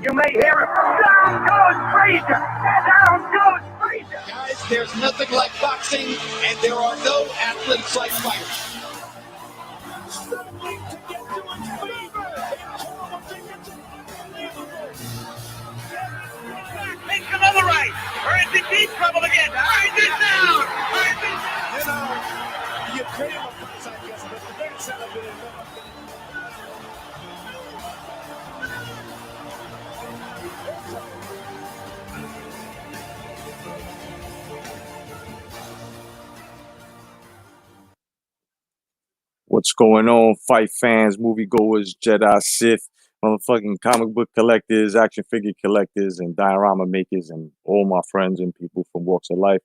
You may hear it. Down goes Frazier. Down goes Frazier. Guys, there's nothing like boxing, and there are no athletes like fighters. Makes another right. Or is in deep trouble again? Or is it down? Or is it down? You know, you create a fight, I guess, but the very sound of it is What's going on, fight fans, moviegoers, Jedi, Sith, motherfucking comic book collectors, action figure collectors, and diorama makers, and all my friends and people from walks of life.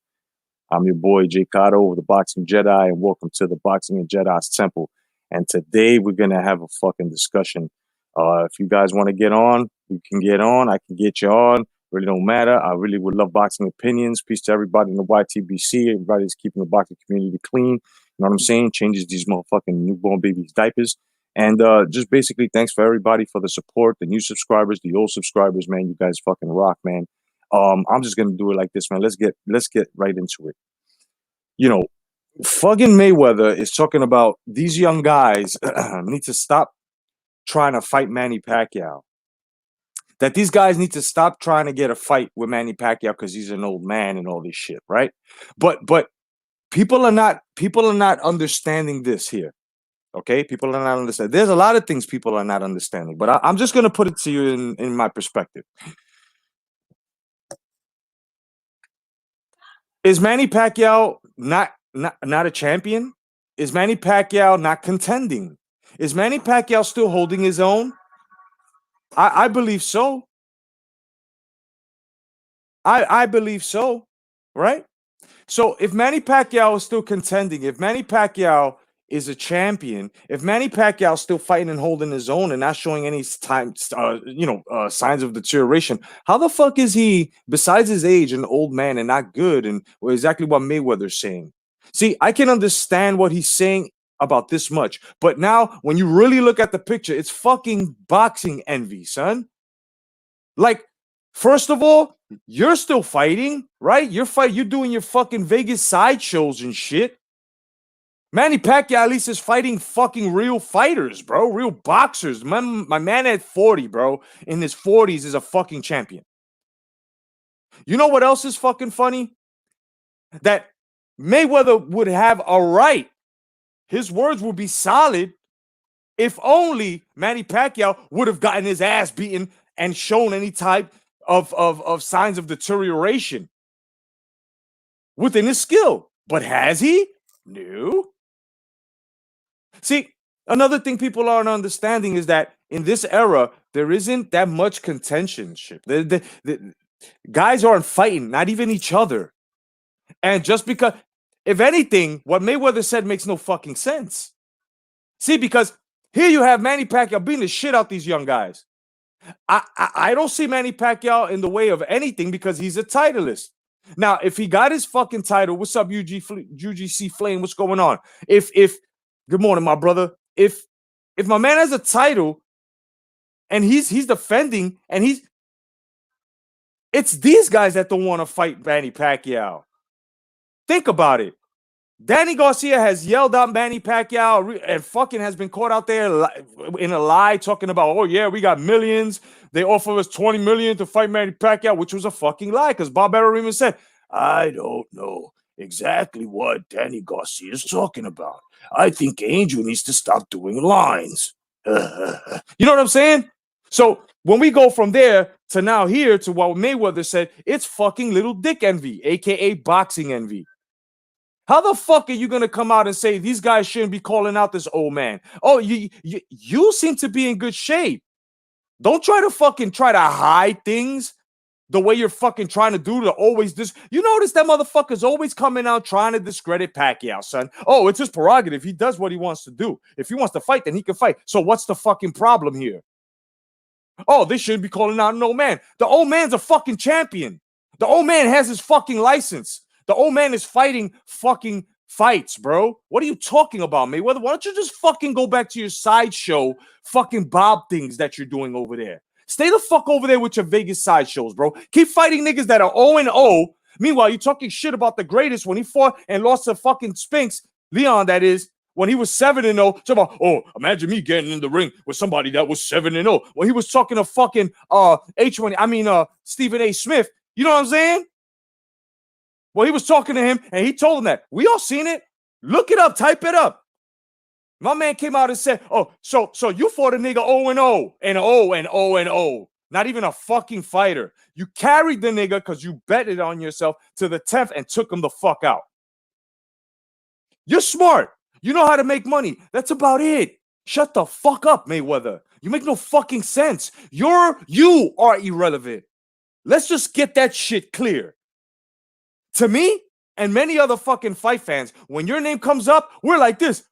I'm your boy, Jay Cotto, the Boxing Jedi, and welcome to the Boxing and Jedi's Temple. And today we're going to have a fucking discussion. If you guys want to get on, you can get on. I can get you on. Really don't matter. I really would love boxing opinions. Peace to everybody in the YTBC. Everybody's keeping the boxing community clean. You know what I'm saying? Changes these motherfucking newborn babies' diapers. And just basically thanks for everybody for the support, the new subscribers, the old subscribers, man. You guys fucking rock, man. I'm just gonna do it like this, man. Let's get right into it. You know, fucking Mayweather is talking about these young guys need to stop trying to fight Manny Pacquiao. That these guys need to stop trying to get a fight with Manny Pacquiao because he's an old man and all this shit, right? But people are not understanding this here. Okay, people are not understanding. There's a lot of things people are not understanding, but I'm just gonna put it to you in my perspective. Is Manny Pacquiao not a champion? Is Manny Pacquiao not contending? Is Manny Pacquiao still holding his own? I believe so. I believe so, right? So if Manny Pacquiao is still contending, if Manny Pacquiao is a champion, if Manny Pacquiao is still fighting and holding his own and not showing any signs of deterioration, how the fuck is he, besides his age, an old man and not good? And exactly what Mayweather's saying. See, I can understand what he's saying about this much, but now when you really look at the picture, it's fucking boxing envy, son. Like, first of all, you're still fighting, right? You're doing your fucking Vegas sideshows and shit. Manny Pacquiao at least is fighting fucking real fighters, bro. Real boxers. My man at 40, bro, in his 40s is a fucking champion. You know what else is fucking funny? That Mayweather would have a right. His words would be solid if only Manny Pacquiao would have gotten his ass beaten and shown any type of signs of deterioration within his skill. But has he? No. See, another thing people aren't understanding is that in this era, there isn't that much contentionship. The guys aren't fighting, not even each other. And just because, if anything, what Mayweather said makes no fucking sense. See, because here you have Manny Pacquiao beating the shit out these young guys. I don't see Manny Pacquiao in the way of anything because he's a titleist. Now, if he got his fucking title, what's up, UGC Flame? What's going on? If good morning, my brother. If my man has a title and he's defending and it's these guys that don't want to fight Manny Pacquiao. Think about it. Danny Garcia has yelled out Manny Pacquiao and fucking has been caught out there in a lie talking about, oh yeah, we got millions. They offer us 20 million to fight Manny Pacquiao, which was a fucking lie because Bob Arum said, I don't know exactly what Danny Garcia is talking about. I think Angel needs to stop doing lines. You know what I'm saying? So when we go from there to now here to what Mayweather said, it's fucking little dick envy, aka boxing envy. How the fuck are you going to come out and say these guys shouldn't be calling out this old man? Oh, you seem to be in good shape. Don't try to hide things the way you're fucking trying to do to always this. You notice that motherfucker's always coming out trying to discredit Pacquiao, son. Oh, it's his prerogative. He does what he wants to do. If he wants to fight, then he can fight. So what's the fucking problem here? Oh, they shouldn't be calling out an old man. The old man's a fucking champion. The old man has his fucking license. The old man is fighting fucking fights, bro. What are you talking about, Mayweather? Why don't you just fucking go back to your sideshow fucking Bob things that you're doing over there? Stay the fuck over there with your Vegas sideshows, bro. Keep fighting niggas that are 0-0. Meanwhile, you're talking shit about the greatest when he fought and lost to fucking Spinks, Leon, that is, when he was 7-0. Talk about, oh, imagine me getting in the ring with somebody that was 7-0. When he was talking to fucking Stephen A. Smith. You know what I'm saying? Well, he was talking to him and he told him that. We all seen it. Look it up, type it up. My man came out and said, oh, so you fought a nigga 0-0 and 0-0. Not even a fucking fighter. You carried the nigga because you betted on yourself to the 10th and took him the fuck out. You're smart. You know how to make money. That's about it. Shut the fuck up, Mayweather. You make no fucking sense. You are irrelevant. Let's just get that shit clear. To me and many other fucking fight fans, when your name comes up, we're like this.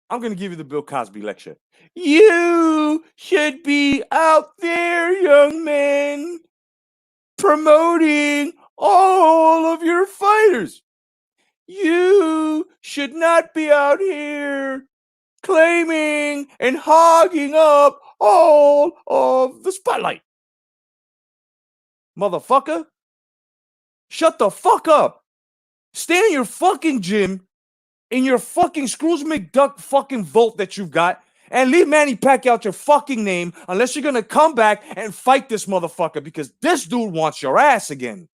I'm going to give you the Bill Cosby lecture. You should be out there, young man, promoting all of your fighters. You should not be out here claiming and hogging up all of the spotlight. Motherfucker, shut the fuck up. Stay in your fucking gym, in your fucking Scrooge McDuck fucking vault that you've got, and leave Manny Pacquiao out your fucking name unless you're going to come back and fight this motherfucker, because this dude wants your ass again.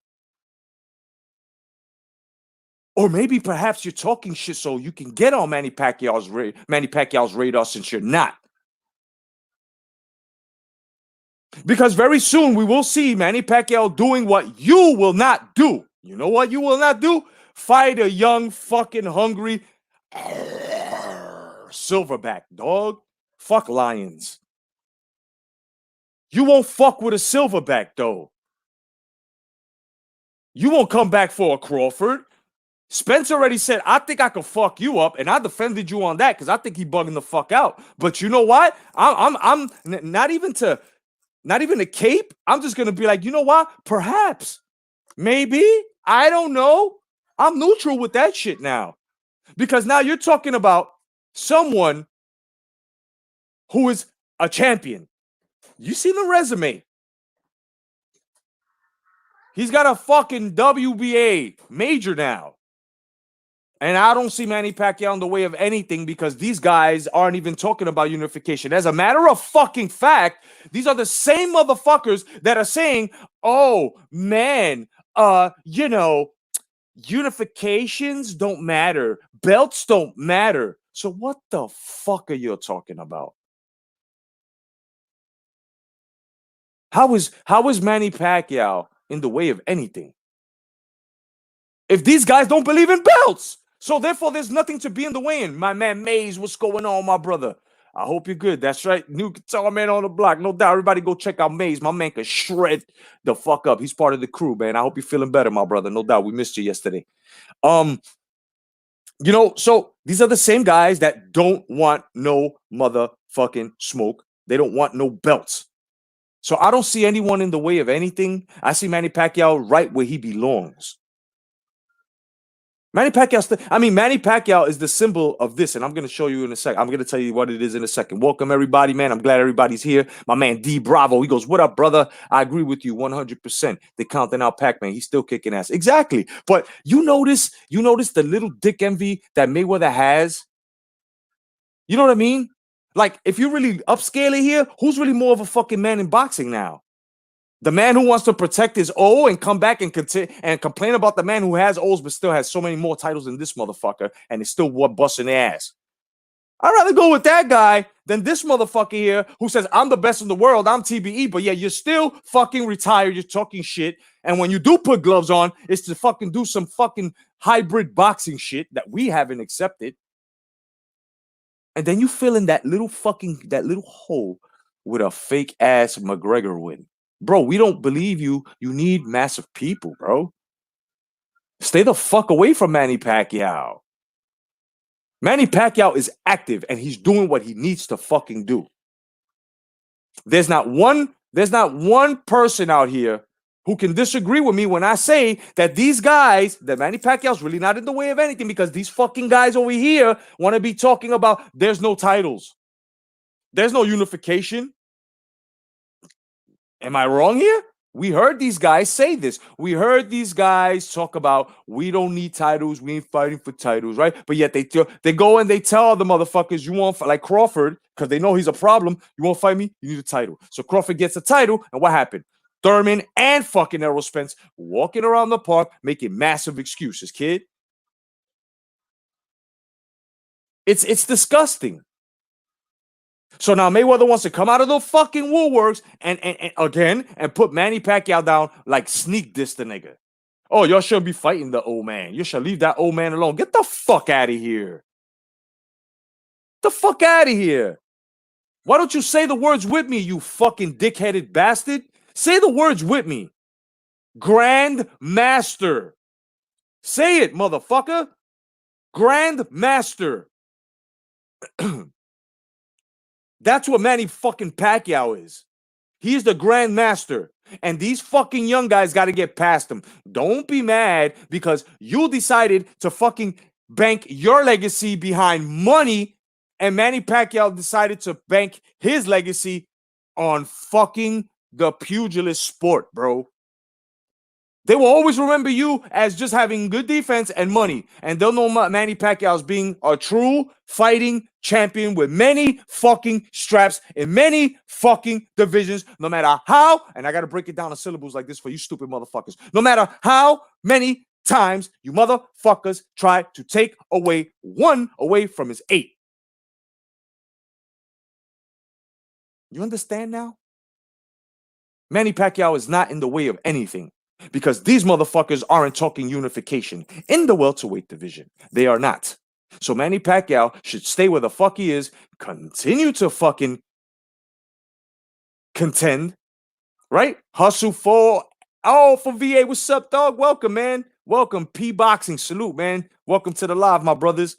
Or maybe perhaps you're talking shit so you can get on Manny Pacquiao's radar since you're not. Because very soon we will see Manny Pacquiao doing what you will not do. You know what you will not do? Fight a young, fucking hungry silverback, dog. Fuck lions. You won't fuck with a silverback, though. You won't come back for a Crawford. Spence already said, I think I can fuck you up, and I defended you on that because I think he bugging the fuck out. But you know what? I'm not even a cape. I'm just gonna be like, you know what? Perhaps, maybe, I don't know. I'm neutral with that shit now, because now you're talking about someone who is a champion. You see the resume. He's got a fucking WBA major now. And I don't see Manny Pacquiao in the way of anything because these guys aren't even talking about unification. As a matter of fucking fact, these are the same motherfuckers that are saying, oh, man, unifications don't matter. Belts don't matter. So what the fuck are you talking about? How is Manny Pacquiao in the way of anything? If these guys don't believe in belts, so therefore there's nothing to be in the way in. My man Mays, what's going on, my brother? I hope you're good. That's right. New guitar man on the block. No doubt. Everybody go check out Mays. My man can shred the fuck up. He's part of the crew, man. I hope you're feeling better, my brother. No doubt. We missed you yesterday. So these are the same guys that don't want no motherfucking smoke. They don't want no belts. So I don't see anyone in the way of anything. I see Manny Pacquiao right where he belongs. Manny Pacquiao is the symbol of this, and I'm going to show you in a second. I'm going to tell you what it is in a second. Welcome, everybody, man. I'm glad everybody's here. My man, D Bravo, he goes, what up, brother? I agree with you 100%. They're counting out Pac-Man. He's still kicking ass. Exactly. But you notice the little dick envy that Mayweather has? You know what I mean? Like, if you really upscale it here, who's really more of a fucking man in boxing now? The man who wants to protect his O and come back and complain about the man who has O's but still has so many more titles than this motherfucker and is still busting their ass. I'd rather go with that guy than this motherfucker here who says, I'm the best in the world, I'm TBE, but yeah, you're still fucking retired, you're talking shit, and when you do put gloves on, it's to fucking do some fucking hybrid boxing shit that we haven't accepted. And then you fill in that little hole with a fake ass McGregor win. Bro, we don't believe you. You need massive people, bro. Stay the fuck away from Manny Pacquiao. Manny Pacquiao is active and he's doing what he needs to fucking do. There's not one person out here who can disagree with me when I say that these guys, that Manny Pacquiao's really not in the way of anything, because these fucking guys over here want to be talking about there's no titles. There's no unification. Am I wrong here? We heard these guys say this. We heard these guys talk about we don't need titles. We ain't fighting for titles, right? But yet they go and they tell the motherfuckers, you want, like Crawford, because they know he's a problem. You won't fight me? You need a title. So Crawford gets a title, and what happened? Thurman and fucking Errol Spence walking around the park making massive excuses, kid. It's disgusting. So now Mayweather wants to come out of the fucking woolworks and again and put Manny Pacquiao down, like sneak diss the nigga. Oh, y'all shouldn't be fighting the old man. You should leave that old man alone. Get the fuck out of here. The fuck out of here. Why don't you say the words with me, you fucking dick-headed bastard? Say the words with me. Grand Master. Say it, motherfucker. Grand Master. That's what Manny fucking Pacquiao is. He's the Grand Master. And these fucking young guys got to get past him. Don't be mad because you decided to fucking bank your legacy behind money, and Manny Pacquiao decided to bank his legacy on fucking the pugilist sport, bro. They will always remember you as just having good defense and money. And they'll know Manny Pacquiao as being a true fighting champion with many fucking straps in many fucking divisions, no matter how, and I got to break it down in syllables like this for you stupid motherfuckers, no matter how many times you motherfuckers try to take away one away from his 8. You understand now? Manny Pacquiao is not in the way of anything. Because these motherfuckers aren't talking unification in the welterweight division. They are not. So Manny Pacquiao should stay where the fuck he is, continue to fucking contend, right? Hustle for VA. What's up, dog? Welcome, man. Welcome, P Boxing. Salute, man. Welcome to the live, my brothers.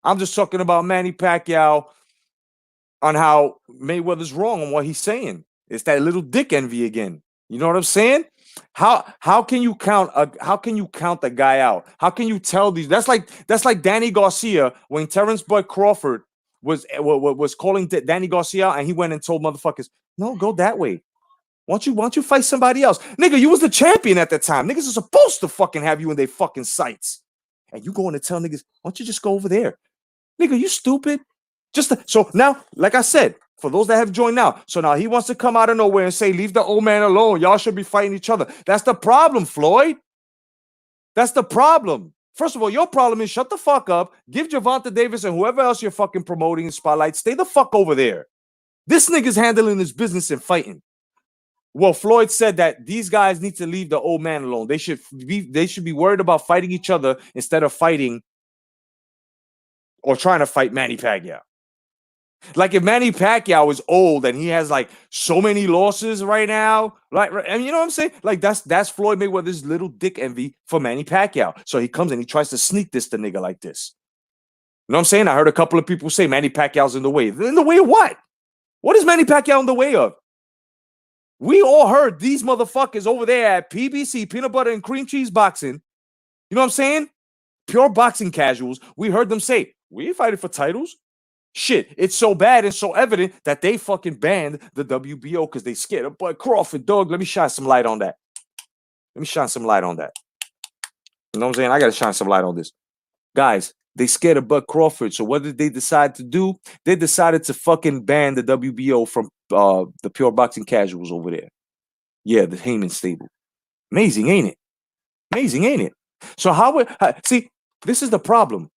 I'm just talking about Manny Pacquiao on how Mayweather's wrong on what he's saying. It's that little dick envy again. You know what I'm saying? How can you count the guy out? How can you tell these? That's like Danny Garcia when Terrence Bud Crawford was calling Danny Garcia out, and he went and told motherfuckers, no, go that way. Why don't you fight somebody else? Nigga, you was the champion at that time. Niggas are supposed to fucking have you in their fucking sights. And you going to tell niggas, why don't you just go over there? Nigga, you stupid. So now, like I said, for those that have joined now, so now he wants to come out of nowhere and say, leave the old man alone. Y'all should be fighting each other. That's the problem, Floyd. That's the problem. First of all, your problem is shut the fuck up. Give Gervonta Davis and whoever else you're fucking promoting in Spotlight, stay the fuck over there. This nigga's handling his business and fighting. Well, Floyd said that these guys need to leave the old man alone. They should be worried about fighting each other instead of fighting or trying to fight Manny Pacquiao. Like if Manny Pacquiao is old and he has like so many losses right now, like, and you know what I'm saying? Like that's Floyd Mayweather's little dick envy for Manny Pacquiao. So he comes and he tries to sneak this to nigga like this. You know what I'm saying? I heard a couple of people say Manny Pacquiao's in the way. In the way of what? What is Manny Pacquiao in the way of? We all heard these motherfuckers over there at PBC, Peanut Butter and Cream Cheese Boxing. You know what I'm saying? Pure boxing casuals. We heard them say, we ain't fighting for titles. Shit, it's so bad and so evident that they fucking banned the WBO because they scared of Bud Crawford, dog. Let me shine some light on that. You know what I'm saying? I got to shine some light on this. Guys, they scared of Bud Crawford. So what did they decide to do? They decided to fucking ban the WBO from the pure boxing casuals over there. Yeah, the Heyman stable. Amazing, ain't it? So see, this is the problem.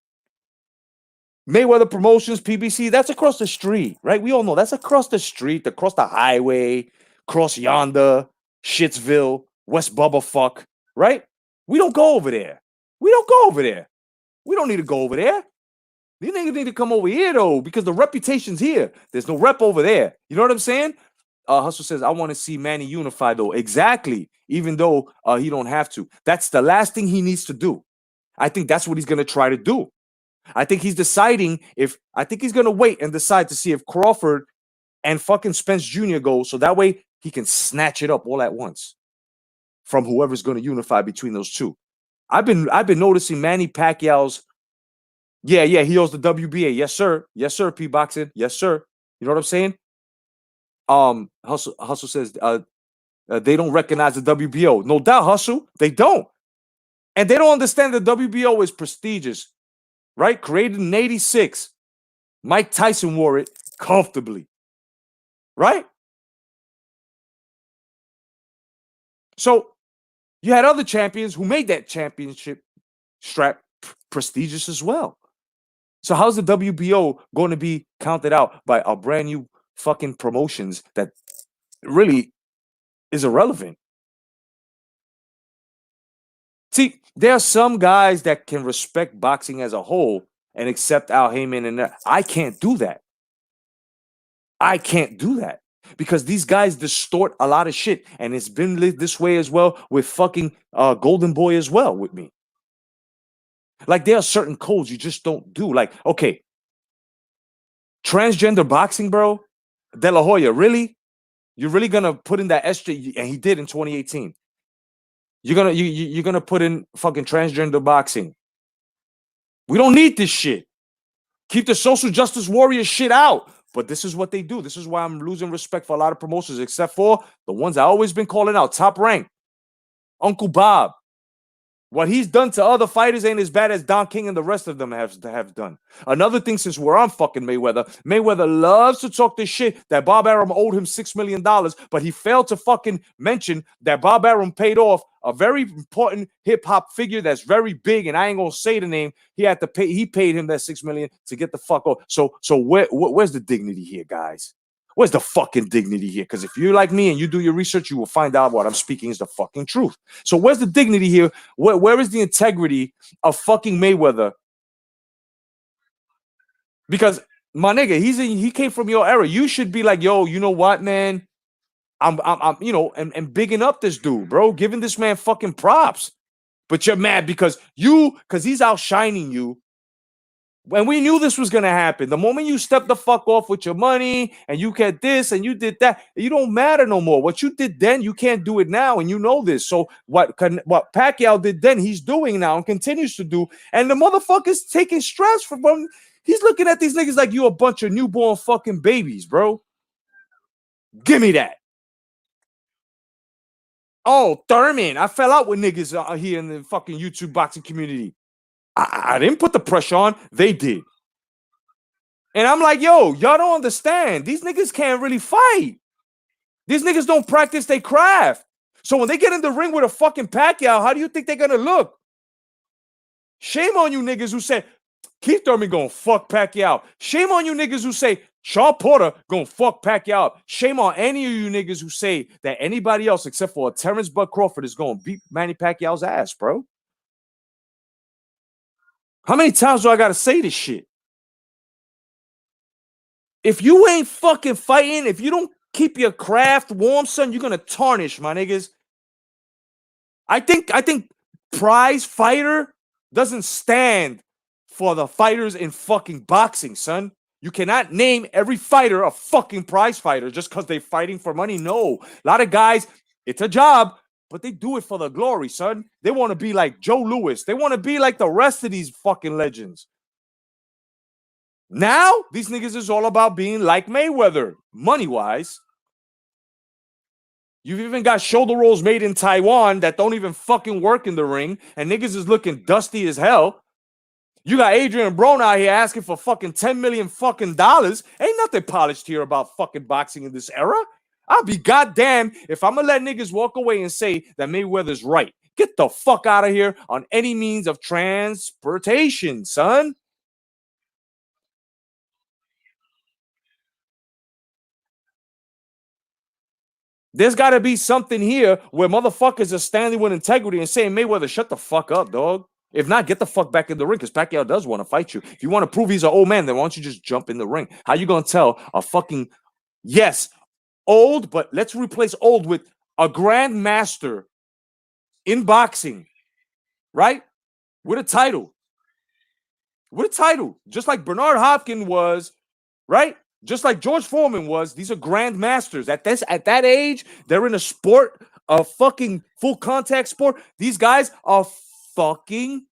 Mayweather Promotions, PBC, that's across the street, right? We all know that's across the street, across the highway, across yonder, Shitsville, West Bubblefuck, right? We don't go over there. We don't need to go over there. These niggas need to come over here, though, because the reputation's here. There's no rep over there. You know what I'm saying? Hustle says, I want to see Manny unified, though. Exactly. Even though he don't have to. That's the last thing he needs to do. I think that's what he's going to try to do. I think he's deciding I think he's going to wait and decide to see if Crawford and fucking Spence Jr. go, so that way he can snatch it up all at once from whoever's going to unify between those two. I've been noticing Manny Pacquiao's, he owes the WBA. Yes, sir, P Boxing. Yes, sir. You know what I'm saying? Hustle says they don't recognize the WBO. No doubt, Hustle. They don't. And they don't understand the WBO is prestigious, right? Created in 86. Mike Tyson wore it comfortably, right? So you had other champions who made that championship strap prestigious as well. So how's the WBO going to be counted out by a brand new fucking promotions that really is irrelevant? See, there are some guys that can respect boxing as a whole and accept Al Heyman, and I can't do that. I can't do that because these guys distort a lot of shit, and it's been this way as well with fucking Golden Boy as well with me. Like there are certain codes you just don't do. Like, okay, transgender boxing, bro. De La Hoya, really? You're really gonna put in that SJ, and he did in 2018. You're gonna put in fucking transgender boxing. We don't need this shit. Keep the social justice warrior shit out. But this is what they do. This is why I'm losing respect for a lot of promotions, except for the ones I always been calling out. Top Rank, Uncle Bob. What he's done to other fighters ain't as bad as Don King and the rest of them have done. Another thing, since we're on fucking Mayweather loves to talk this shit that Bob Arum owed him $6 million, but he failed to fucking mention that Bob Arum paid off a very important hip-hop figure that's very big, and I ain't gonna say the name. He paid him that $6 million to get the fuck off. So where's the dignity here, guys? Where's the fucking dignity here? Because if you're like me and you do your research, you will find out what I'm speaking is the fucking truth. So where's the dignity here? Where is the integrity of fucking Mayweather? Because my nigga, he came from your era. You should be like, yo, you know what, man? I'm you know, and bigging up this dude, bro, giving this man fucking props. But you're mad because he's outshining you. When we knew this was going to happen, the moment you stepped the fuck off with your money and you get this and you did that, you don't matter no more. What you did then, you can't do it now, and you know this. So what Pacquiao did then, he's doing now and continues to do. And the motherfucker's taking stress from him. He's looking at these niggas like you a bunch of newborn fucking babies, bro. Give me that. Oh, Thurman, I fell out with niggas here in the fucking YouTube boxing community. I didn't put the pressure on. They did. And I'm like, yo, y'all don't understand. These niggas can't really fight. These niggas don't practice their craft. So when they get in the ring with a fucking Pacquiao, how do you think they're going to look? Shame on you niggas who say, Keith Thurman gonna fuck Pacquiao. Shame on you niggas who say, Shaw Porter gonna fuck Pacquiao. Shame on any of you niggas who say that anybody else except for Terrence Bud Crawford is gonna beat Manny Pacquiao's ass, bro. How many times do I gotta say this shit? If you ain't fucking fighting, if you don't keep your craft warm, son, you're gonna tarnish, my niggas. I think prize fighter doesn't stand for the fighters in fucking boxing, son. You cannot name every fighter a fucking prize fighter just because they're fighting for money. No. A lot of guys, it's a job, but they do it for the glory, son. They want to be like Joe Louis. They want to be like the rest of these fucking legends. Now, these niggas is all about being like Mayweather, money-wise. You've even got shoulder rolls made in Taiwan that don't even fucking work in the ring, and niggas is looking dusty as hell. You got Adrian Brown out here asking for fucking $10 million fucking dollars. Ain't nothing polished here about fucking boxing in this era. I'll be goddamn if I'm gonna let niggas walk away and say that Mayweather's right. Get the fuck out of here on any means of transportation, son. There's got to be something here where motherfuckers are standing with integrity and saying, Mayweather, shut the fuck up, dog. If not, get the fuck back in the ring because Pacquiao does want to fight you. If you want to prove he's an old man, then why don't you just jump in the ring? How you going to tell a fucking, yes, old, but let's replace old with a grandmaster in boxing, right? With a title. With a title. Just like Bernard Hopkins was, right? Just like George Foreman was. These are grandmasters. At that age, they're in a sport, a fucking full contact sport. These guys are fucking,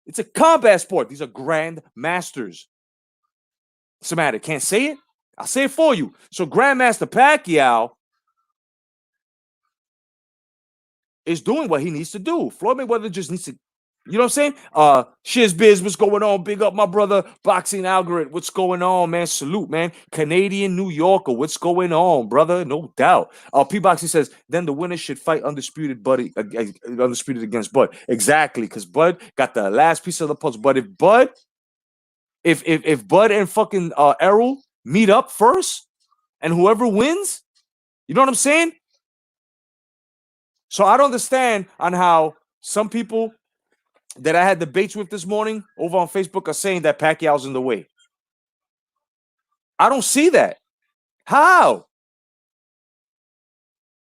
it's a combat sport. These are grandmasters. What's the matter? Can't say it? I'll say it for you. So Grandmaster Pacquiao is doing what he needs to do. Floyd Mayweather just needs to, you know what I'm saying? Shiz Biz, what's going on? Big up my brother, Boxing Algorithm. What's going on, man? Salute, man. Canadian New Yorker, what's going on, brother? No doubt. P Boxing says, then the winner should fight undisputed Buddy, undisputed against Bud. Exactly, because Bud got the last piece of the puzzle. But if Bud, if Bud and fucking Errol meet up first, and whoever wins, you know what I'm saying? So I don't understand on how some people that I had debates with this morning over on Facebook are saying that Pacquiao's in the way. I don't see that. How?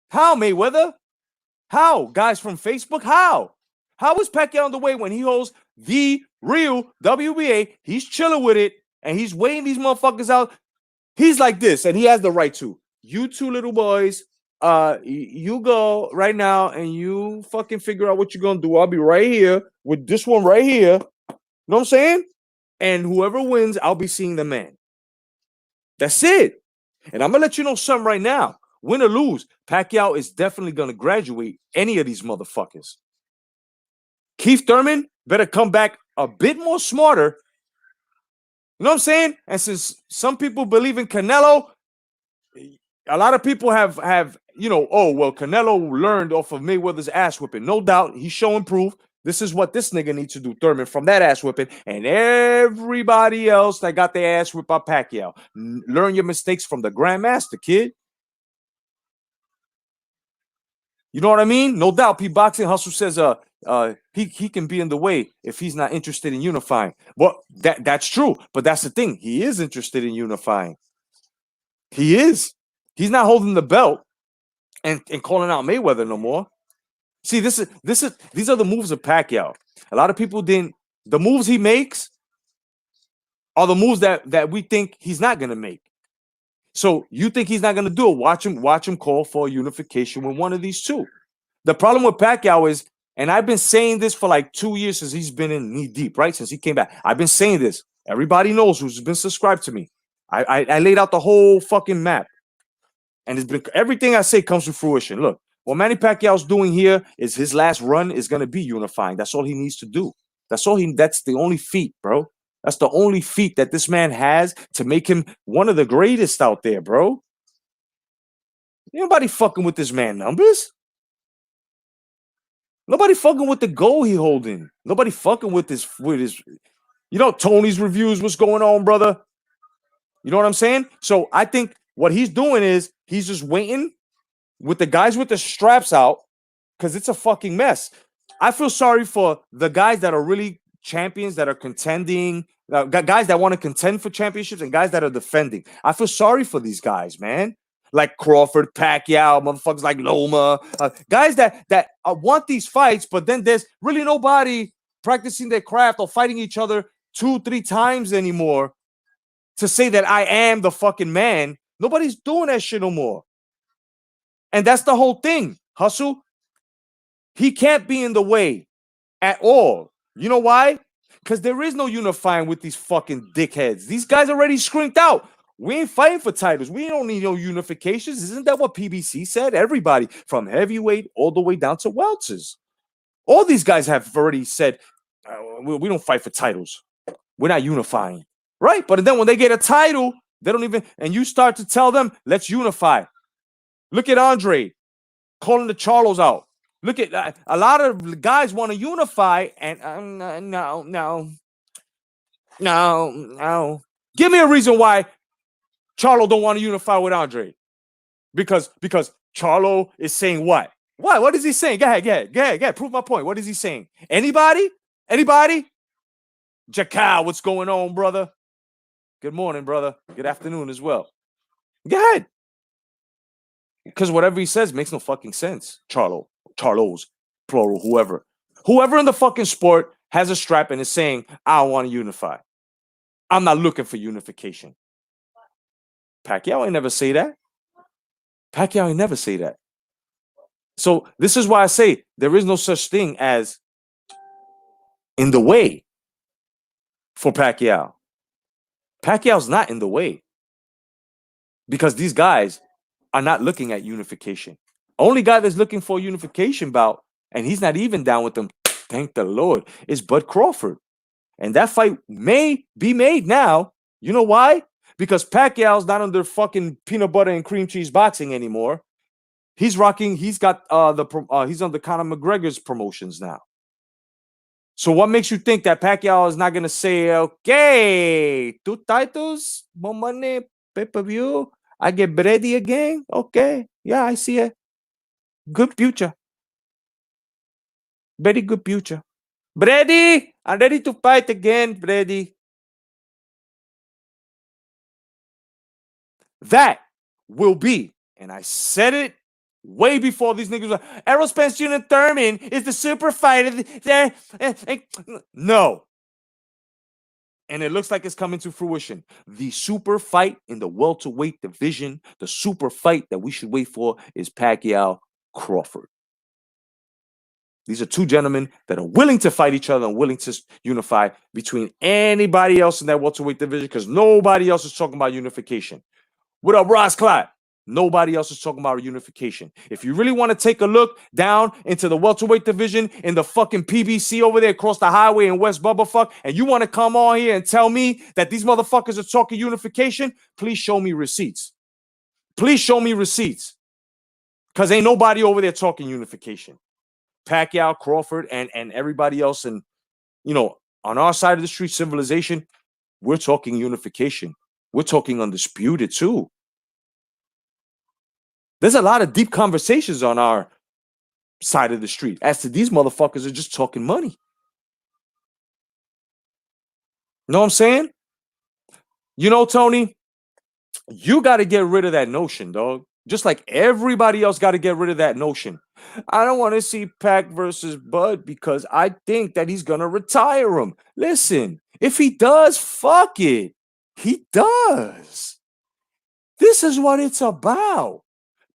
How, Mayweather? How? Guys from Facebook? How? How is Pacquiao in the way when he holds the real WBA? He's chilling with it and he's weighing these motherfuckers out. He's like this, and he has the right to. You two little boys, you go right now and you fucking figure out what you're gonna do. I'll be right here with this one right here. You know what I'm saying? And whoever wins, I'll be seeing the man. That's it. And I'm gonna let you know something right now. Win or lose, Pacquiao is definitely gonna graduate any of these motherfuckers. Keith Thurman better come back a bit more smarter. You know what I'm saying? And since some people believe in Canelo, a lot of people have oh, well, Canelo learned off of Mayweather's ass whipping. No doubt, he's showing proof. This is what this nigga needs to do, Thurman, from that ass whipping. And everybody else that got their ass whipped by Pacquiao. Learn your mistakes from the Grandmaster, kid. You know what I mean? No doubt, P Boxing Hustle says he can be in the way if he's not interested in unifying. Well, that's true, but that's the thing. He is interested in unifying. He is. He's not holding the belt and calling out Mayweather no more. See, these are the moves of Pacquiao. A lot of people didn't. The moves he makes are the moves that we think he's not gonna make. So you think he's not gonna do it? Watch him call for unification with one of these two. The problem with Pacquiao is, and I've been saying this for like 2 years since he's been in knee deep, right? Since he came back, I've been saying this. Everybody knows who's been subscribed to me. I laid out the whole fucking map. And it's been everything I say comes to fruition. Look, what Manny Pacquiao's doing here is his last run is gonna be unifying. That's all he needs to do. That's the only feat, bro. That's the only feat that this man has to make him one of the greatest out there, bro. Nobody fucking with this man numbers. Nobody fucking with the goal he holding. Nobody fucking with his, Tony's reviews. What's going on, brother? You know what I'm saying? So I think what he's doing is he's just waiting with the guys with the straps out because it's a fucking mess. I feel sorry for the guys that are really champions that are contending, guys that want to contend for championships and guys that are defending. I feel sorry for these guys, man. Like Crawford, Pacquiao, motherfuckers like Loma, guys that want these fights, but then there's really nobody practicing their craft or fighting each other 2-3 times anymore to say that I am the fucking man. Nobody's doing that shit no more. And that's the whole thing, Hustle. He can't be in the way at all. You know why? Because there is no unifying with these fucking dickheads. These guys already screamed out. We ain't fighting for titles. We don't need no unifications. Isn't that what PBC said? Everybody from heavyweight all the way down to welters. All these guys have already said, we don't fight for titles. We're not unifying. Right? But then when they get a title, they don't even, and you start to tell them, let's unify. Look at Andre calling the Charlos out. Look at a lot of guys want to unify, and no. Give me a reason why Charlo don't want to unify with Andre. Because Charlo is saying what? What? What is he saying? Go ahead. Prove my point. What is he saying? Anybody? Jacal, what's going on, brother? Good morning, brother. Good afternoon as well. Go ahead. Because whatever he says makes no fucking sense. Charlos, plural, whoever. Whoever in the fucking sport has a strap and is saying, I want to unify. I'm not looking for unification. Pacquiao ain't never say that. So this is why I say there is no such thing as in the way for Pacquiao. Pacquiao's not in the way. because these guys are not looking at unification. Only guy that's looking for a unification bout, and he's not even down with them, thank the Lord, is Bud Crawford. And that fight may be made now. You know why? Because Pacquiao's not under fucking peanut butter and cream cheese boxing anymore. He's rocking. He's got he's under Conor McGregor's promotions now. So what makes you think that Pacquiao is not gonna say, okay, 2 titles, more money, pay-per-view, I get ready again? Okay, yeah, I see it. Good future. Very good future. Brady, I'm ready to fight again, Brady. That will be, and I said it way before these niggas were, Errol Spence Jr. Thurman is the super fighter. No. And it looks like it's coming to fruition. The super fight in the welterweight division, the super fight that we should wait for is Pacquiao Crawford. These are two gentlemen that are willing to fight each other and willing to unify between anybody else in that welterweight division because nobody else is talking about unification. What up, Ross Clyde? Nobody else is talking about unification. If you really want to take a look down into the welterweight division in the fucking PBC over there across the highway in West Bubblefuck, and you want to come on here and tell me that these motherfuckers are talking unification, please show me receipts. Please show me receipts. Because ain't nobody over there talking unification. Pacquiao, Crawford, and everybody else, and you know, on our side of the street, civilization, we're talking unification. We're talking undisputed too. There's a lot of deep conversations on our side of the street as to these motherfuckers are just talking money. Know what I'm saying? You know, Tony, you got to get rid of that notion, dog. Just like everybody else got to get rid of that notion. I don't want to see Pac versus Bud because I think that he's going to retire him. Listen, if he does, fuck it. He does. This is what it's about.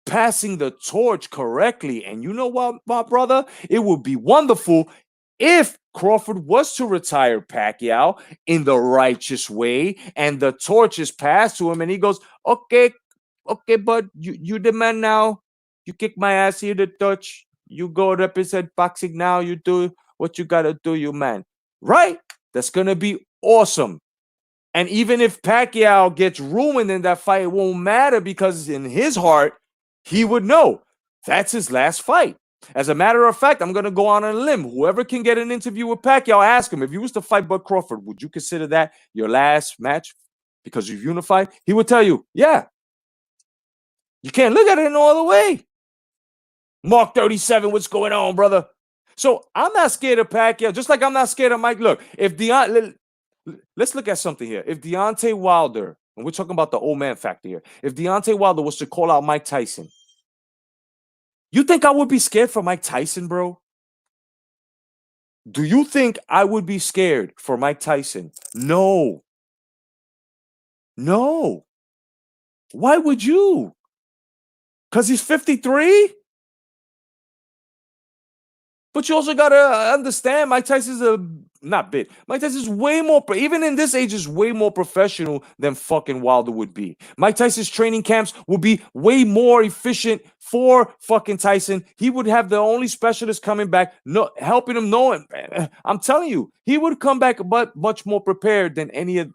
Passing the torch correctly. And you know what, my brother? It would be wonderful if Crawford was to retire Pacquiao in the righteous way and the torch is passed to him and he goes, okay, bud, you the man now. You kick my ass here to touch. You go represent boxing now. You do what you got to do, you man. Right? That's going to be awesome. And even if Pacquiao gets ruined in that fight, it won't matter because in his heart, he would know that's his last fight. As a matter of fact, I'm going to go on a limb. Whoever can get an interview with Pacquiao, ask him, if you was to fight Bud Crawford, would you consider that your last match because you've unified? He would tell you, yeah. You can't look at it no other way. Mark 37, what's going on, brother? So I'm not scared of Pacquiao, just like I'm not scared of Mike. Look, if let's look at something here. If Deontay Wilder, and we're talking about the old man factor here, if Deontay Wilder was to call out Mike Tyson, you think I would be scared for Mike Tyson, bro? Do you think I would be scared for Mike Tyson? No. No. Why would you? Because he's 53? But you also got to understand Mike Tyson's Mike Tyson's way more, even in this age, is way more professional than fucking Wilder would be. Mike Tyson's training camps would be way more efficient for fucking Tyson. He would have the only specialist coming back, helping him know him. I'm telling you, he would come back but much more prepared than any of,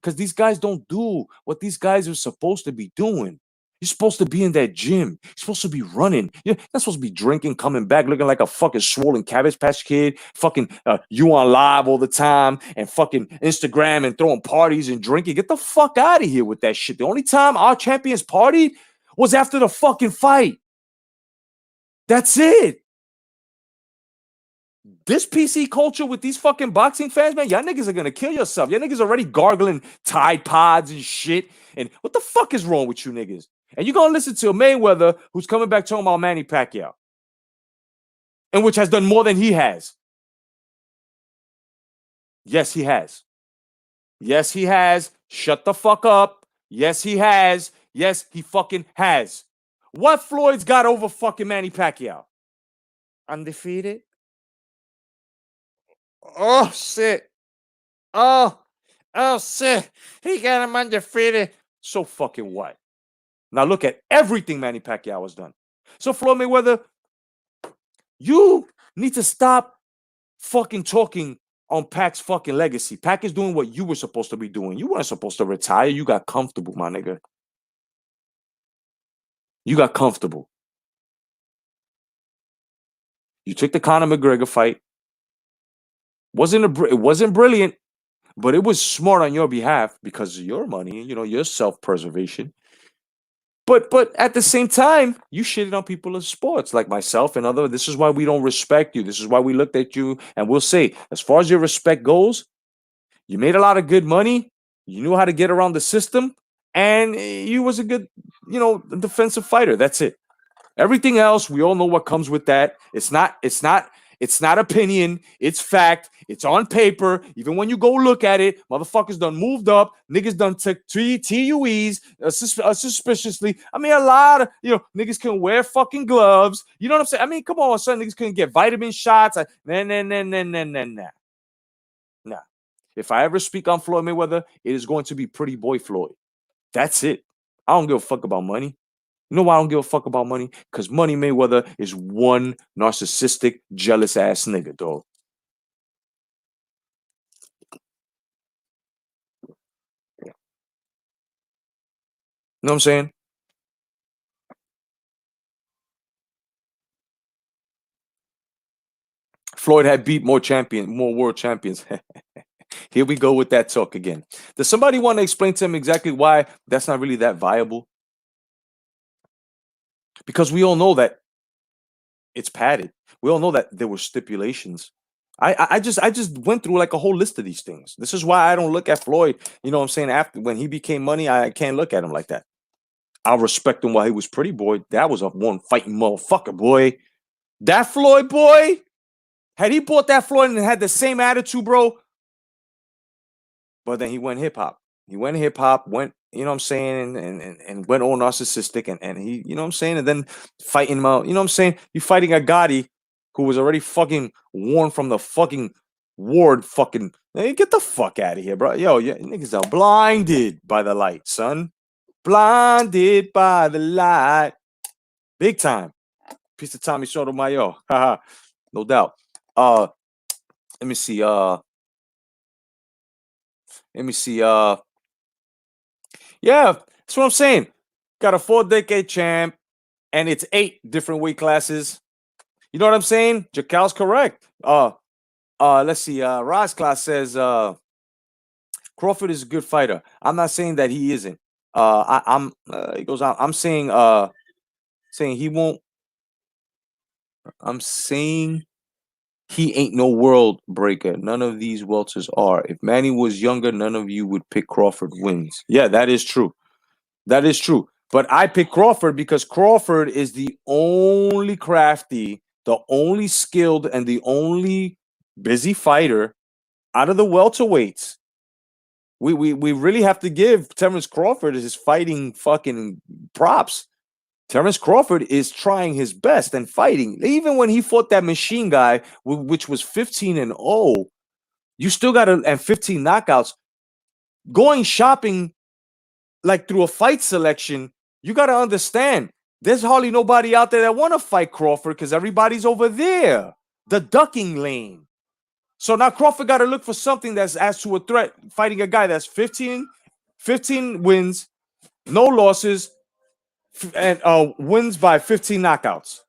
because these guys don't do what these guys are supposed to be doing. You're supposed to be in that gym. You're supposed to be running. You're not supposed to be drinking, coming back, looking like a fucking swollen Cabbage Patch Kid, fucking you on live all the time, and fucking Instagram and throwing parties and drinking. Get the fuck out of here with that shit. The only time our champions partied was after the fucking fight. That's it. This PC culture with these fucking boxing fans, man, y'all niggas are gonna kill yourself. Y'all niggas already gargling Tide Pods and shit. And what the fuck is wrong with you niggas? And you're gonna listen to a Mayweather who's coming back talking about Manny Pacquiao, and which has done more than he has. Yes, he has. Yes, he has. Shut the fuck up. Yes, he has. Yes, he fucking has. What Floyd's got over fucking Manny Pacquiao? Undefeated? Oh, shit. Oh, shit. He got him undefeated. So fucking what? Now look at everything Manny Pacquiao has done. So Floyd Mayweather, you need to stop fucking talking on Pac's fucking legacy. Pac is doing what you were supposed to be doing. You weren't supposed to retire. You got comfortable, my nigga. You got comfortable. You took the Conor McGregor fight. It wasn't brilliant, but it was smart on your behalf because of your money, your self-preservation. But at the same time, you shitted on people in sports like myself and other. This is why we don't respect you. This is why we looked at you and we'll say, as far as your respect goes, you made a lot of good money. You knew how to get around the system, and you was a good, defensive fighter. That's it. Everything else, we all know what comes with that. It's not opinion. It's fact. It's on paper. Even when you go look at it, motherfuckers done moved up. Niggas done took TUEs suspiciously. I mean, a lot of, niggas can wear fucking gloves. You know what I'm saying? I mean, come on, son. Niggas couldn't get vitamin shots. Nah. If I ever speak on Floyd Mayweather, it is going to be Pretty Boy Floyd. That's it. I don't give a fuck about money. You know why I don't give a fuck about money? Because Money Mayweather is one narcissistic, jealous ass nigga, dog. You know what I'm saying? Floyd had beat more world champions. Here we go with that talk again. Does somebody want to explain to him exactly why that's not really that viable? Because we all know that it's padded. We all know that there were stipulations. I just went through like a whole list of these things. This is why I don't look at Floyd. You know what I'm saying? After when he became Money, I can't look at him like that. I'll respect him while he was Pretty Boy. That was a one fighting motherfucker, boy. That Floyd boy, had he bought that Floyd and had the same attitude, bro. But then he went hip hop. Went, you know what I'm saying, and went all narcissistic and he, you know what I'm saying, and then fighting him out. You know what I'm saying? You fighting a Gotti who was already fucking worn from the fucking ward fucking. Hey, get the fuck out of here, bro. Yo, yeah, niggas are blinded by the light, son. Blinded by the light. Big time. Piece of Tommy Sotomayor. Haha. No doubt. Let me see. Yeah, that's what I'm saying. Got a 4-decade champ, and it's 8 different weight classes. You know what I'm saying? Jacal's correct. Let's see. Ross Class says Crawford is a good fighter. I'm not saying that he isn't. He goes on. I'm saying he won't. I'm saying he ain't no world breaker. None of these welters are. If Manny was younger, none of you would pick Crawford wins. Yeah, that is true. That is true. But I pick Crawford because Crawford is the only crafty, the only skilled, and the only busy fighter out of the welterweights. We really have to give Terrence Crawford his fighting fucking props. Terrence Crawford is trying his best and fighting. Even when he fought that machine guy, which was 15-0, you still got to, and 15 knockouts. Going shopping like through a fight selection, you got to understand there's hardly nobody out there that want to fight Crawford because everybody's over there, the ducking lane. So now Crawford got to look for something that's as to a threat, fighting a guy that's 15 wins, no losses, and wins by 15 knockouts.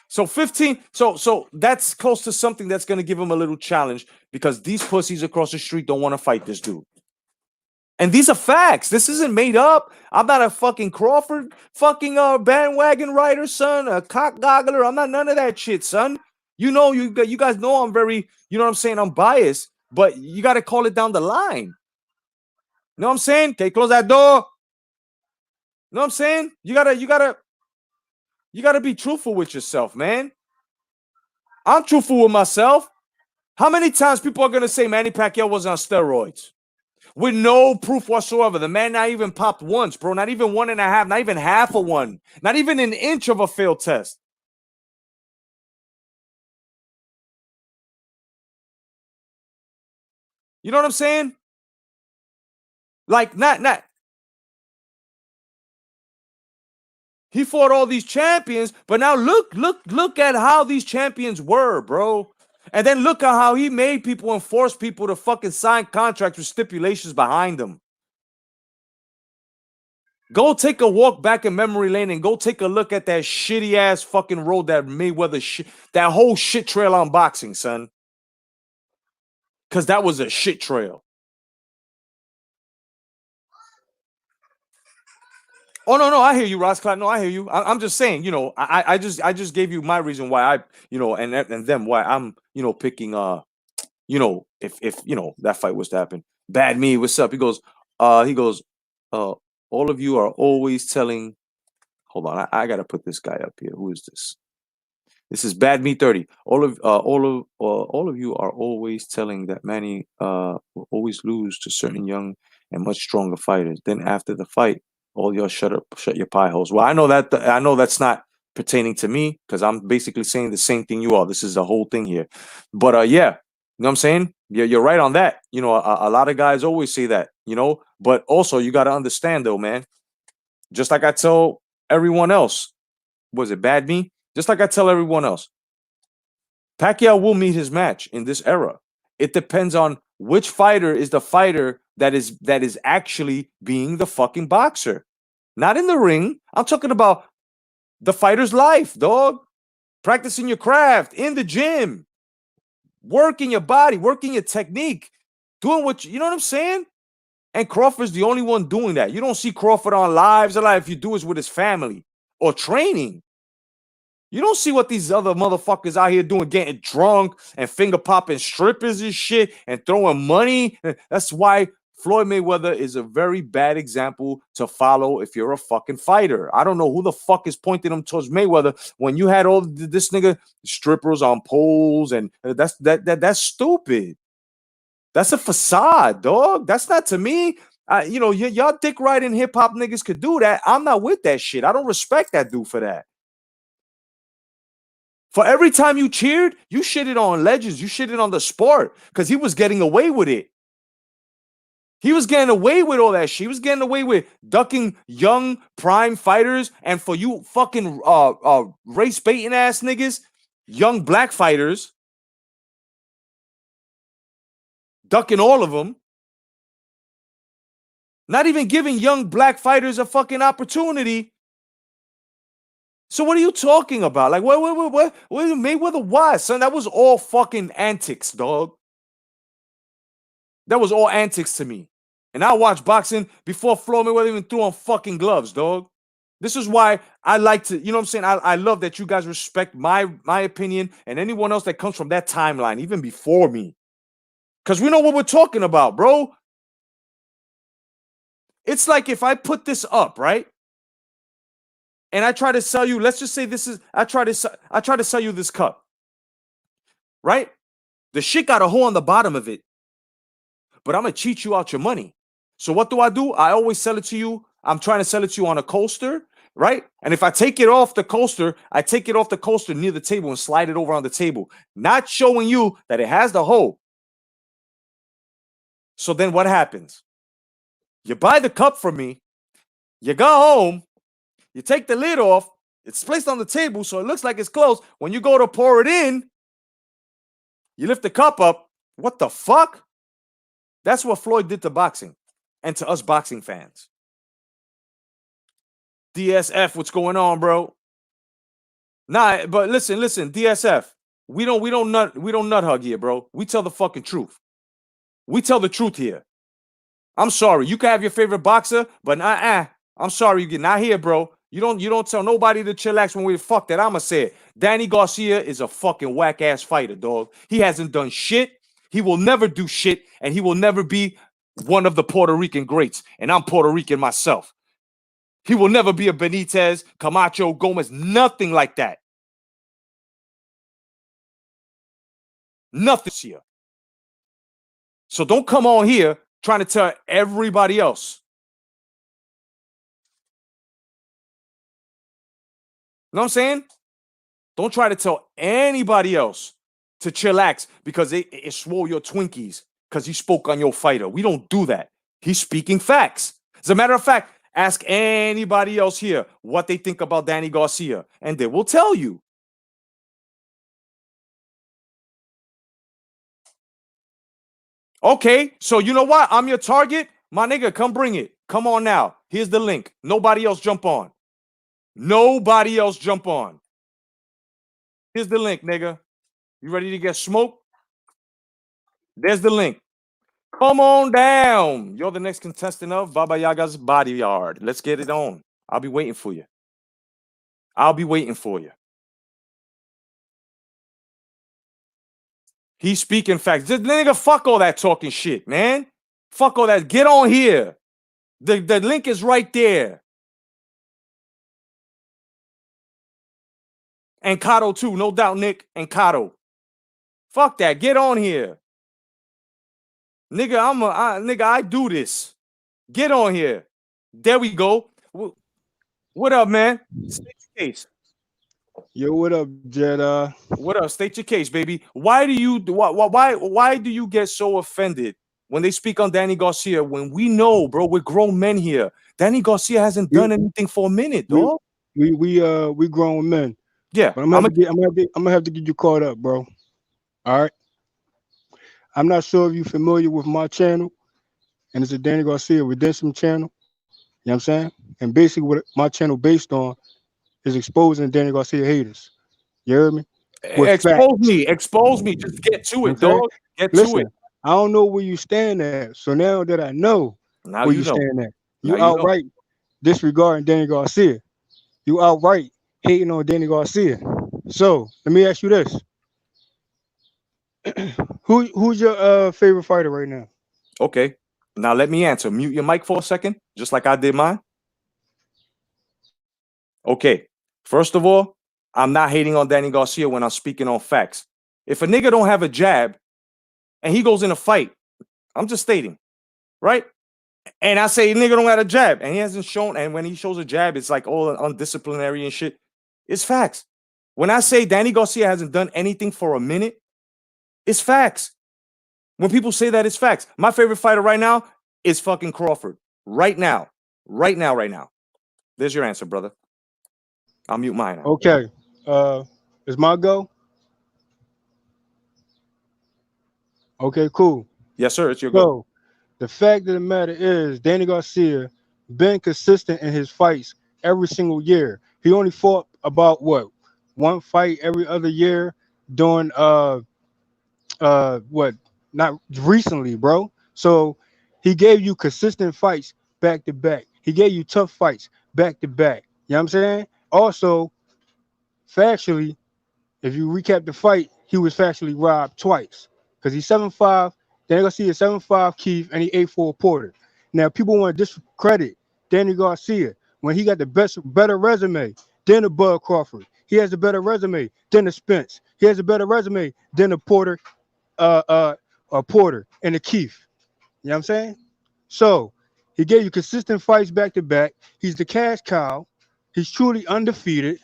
So 15, so that's close to something that's going to give him a little challenge because these pussies across the street don't want to fight this dude. And these are facts. This isn't made up. I'm not a fucking Crawford fucking bandwagon rider, son, a cock goggler. I'm not none of that shit, son. You know, you guys know I'm very, you know what I'm saying, I'm biased, but you got to call it down the line. You know what I'm saying? Okay, close that door. You know what I'm saying? You gotta be truthful with yourself, man. I'm truthful with myself. How many times people are gonna say Manny Pacquiao was on steroids? With no proof whatsoever. The man not even popped once, bro. Not even 1.5, not even half of one. Not even an inch of a failed test. You know what I'm saying? Like not he fought all these champions, but now look at how these champions were, bro. And then look at how he made people and forced people to fucking sign contracts with stipulations behind them. Go take a walk back in memory lane and go take a look at that shitty ass fucking road that Mayweather that whole shit trail on boxing, son. Cause that was a shit trail. Oh no, I hear you, Ross Clark. No, I hear you. I'm just saying, I just gave you my reason why and them why I'm, picking if that fight was to happen. Bad me, what's up? He goes, all of you are always telling. Hold on, I gotta put this guy up here. Who is this? This is Bad Me 30. All of you are always telling that Manny will always lose to certain young and much stronger fighters. Then after the fight, all y'all shut your pie holes. Well, I know that's not pertaining to me because I'm basically saying the same thing you are. This is the whole thing here. But yeah, you know what I'm saying? Yeah, you're right on that. A lot of guys always say that, but also you got to understand though, man. Just like I tell everyone else, was it Bad Me? Just like I tell everyone else, Pacquiao will meet his match in this era. It depends on which fighter is the fighter that is actually being the fucking boxer. Not in the ring. I'm talking about the fighter's life, dog. Practicing your craft in the gym, working your body, working your technique, doing you know what I'm saying? And Crawford's the only one doing that. You don't see Crawford on lives. A lot if you do is with his family or training. You don't see what these other motherfuckers out here doing, getting drunk and finger popping strippers and shit and throwing money. That's why Floyd Mayweather is a very bad example to follow if you're a fucking fighter. I don't know who the fuck is pointing them towards Mayweather when you had all this nigga strippers on poles, and that's stupid. That's a facade, dog. That's not to me. Y'all dick riding hip hop niggas could do that. I'm not with that shit. I don't respect that dude for that. For every time you cheered, you shitted on legends. You shitted on the sport because he was getting away with it. He was getting away with all that shit. He was getting away with ducking young prime fighters. And for you fucking race baiting ass niggas, young black fighters, ducking all of them. Not even giving young black fighters a fucking opportunity. So what are you talking about? Like, what Mayweather why, son? That was all fucking antics, dog. That was all antics to me. And I watched boxing before Floyd Mayweather even threw on fucking gloves, dog. This is why I like to, you know what I'm saying? I love that you guys respect my opinion and anyone else that comes from that timeline, even before me. Because we know what we're talking about, bro. It's like if I put this up, right? And I try to sell you, let's just say I try to sell you this cup. Right? The shit got a hole on the bottom of it. But I'm going to cheat you out your money. So what do? I always sell it to you. I'm trying to sell it to you on a coaster, right? And if I take it off the coaster, I take it off the coaster near the table and slide it over on the table, not showing you that it has the hole. So then what happens? You buy the cup from me, you go home, you take the lid off, it's placed on the table so it looks like it's closed. When you go to pour it in, you lift the cup up. What the fuck? That's what Floyd did to boxing and to us boxing fans. DSF, what's going on, bro? Nah, but listen, DSF. We don't nut hug here, bro. We tell the fucking truth. We tell the truth here. I'm sorry. You can have your favorite boxer, but I'm sorry, you get not here, bro. You don't tell nobody to chillax when we fuck that. I'ma say it. Danny Garcia is a fucking whack ass fighter, dog. He hasn't done shit. He will never do shit, and he will never be one of the Puerto Rican greats. And I'm Puerto Rican myself. He will never be a Benitez, Camacho, Gomez, nothing like that. Nothing here. So don't come on here trying to tell everybody else. You know what I'm saying? Don't try to tell anybody else to chillax because it swole your Twinkies because you spoke on your fighter. We don't do that. He's speaking facts. As a matter of fact, ask anybody else here what they think about Danny Garcia, and they will tell you. Okay, so you know what? I'm your target. My nigga, come bring it. Come on now. Here's the link. Nobody else jump on. Nobody else jump on. Here's the link, nigga. You ready to get smoked? There's the link. Come on down. You're the next contestant of Baba Yaga's Bodyguard. Let's get it on. I'll be waiting for you. I'll be waiting for you. He's speaking facts. This nigga, fuck all that talking shit, man. Fuck all that. Get on here. The link is right there. And Kato too, no doubt, Nick and Kato. Fuck that. Get on here. Nigga, nigga, I do this. Get on here. There we go. What up, man? State your case. Yo, what up, Jedi? What up? State your case, baby. Why do you get so offended when they speak on Danny Garcia when we know, bro, we're grown men here. Danny Garcia hasn't done anything for a minute, dog. We grown men. Yeah, but I'm gonna have to get you caught up, bro. All right. I'm not sure if you're familiar with my channel, and it's a Danny Garcia Redemption channel. You know what I'm saying? And basically, what my channel based on is exposing Danny Garcia haters. You heard me? Expose me. Just get to it, dog. Get to it. I don't know where you stand at. So now that I know where you stand at, you outright disregarding Danny Garcia. You outright hating on Danny Garcia. So let me ask you this. Who's your favorite fighter right now? Okay. Now let me answer. Mute your mic for a second, just like I did mine. Okay. First of all, I'm not hating on Danny Garcia when I'm speaking on facts. If a nigga don't have a jab and he goes in a fight, I'm just stating, right? And I say nigga don't have a jab and he hasn't shown, and when he shows a jab, it's like all undisciplinary and shit. It's facts. When I say Danny Garcia hasn't done anything for a minute, it's facts. When people say that, it's facts. My favorite fighter right now is fucking Crawford. Right now. Right now. There's your answer, brother. I'll mute mine now. Okay. Is my go? Okay, cool. Yes, sir. It's your go. The fact of the matter is Danny Garcia been consistent in his fights every single year. He only fought about what? One fight every other year during not recently, bro. So he gave you consistent fights back to back. He gave you tough fights back to back. You know what I'm saying? Also, factually, if you recap the fight, he was factually robbed twice. Because he's 7'5", Danny Garcia is 7'5" Keith, and he 8'4" Porter. Now, people want to discredit Danny Garcia when he got the better resume than the Bud Crawford. He has a better resume than the Spence. He has a better resume than the Porter, Porter and the Keith. You know what I'm saying? So he gave you consistent fights back to back. He's the cash cow. He's truly undefeated. You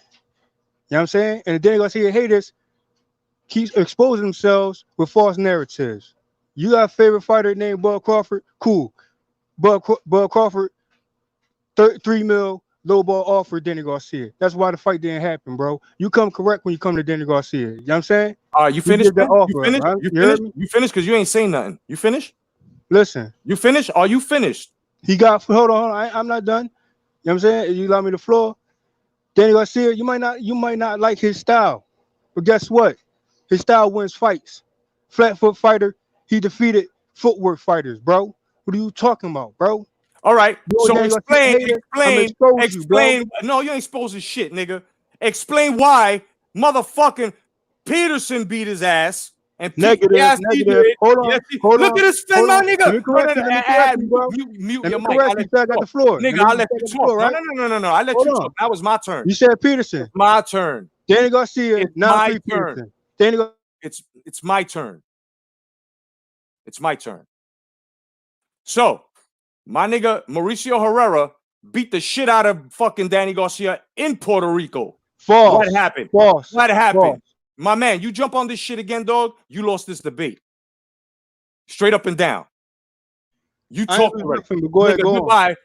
know what I'm saying? And the Danny Garcia haters keeps exposing themselves with false narratives. You got a favorite fighter named Bud Crawford? Cool. Bud Crawford, 3 mil low ball offer Danny Garcia. That's why the fight didn't happen, bro. You come correct when you come to Danny Garcia. You know what I'm saying? All right, you finished? You finished? Right? You finished because you ain't saying nothing. You finished? Listen. You finished? Are you finished? He got, hold on. I'm not done. You know what I'm saying? You allow me the floor. Danny Garcia, you might not like his style, but guess what? His style wins fights. Flat foot fighter, he defeated footwork fighters, bro. What are you talking about, bro? All right. So explain. You, no, you ain't exposing shit, nigga. Explain why motherfucking Peterson beat his ass. And negative. Hold on. Look at this spin, my nigga. Mute your mic. I got the floor. Nigga, I let you talk. No. I let you talk. That was my turn. You said Peterson. My turn. Danny Garcia. It's my turn. It's my turn. It's my turn. So, my nigga Mauricio Herrera beat the shit out of fucking Danny Garcia in Puerto Rico. False. What happened? False. What happened? False. My man, you jump on this shit again, dog, you lost this debate. Straight up and down. You I ain't talked lose already. nothing, but go ahead, Nigga, go on.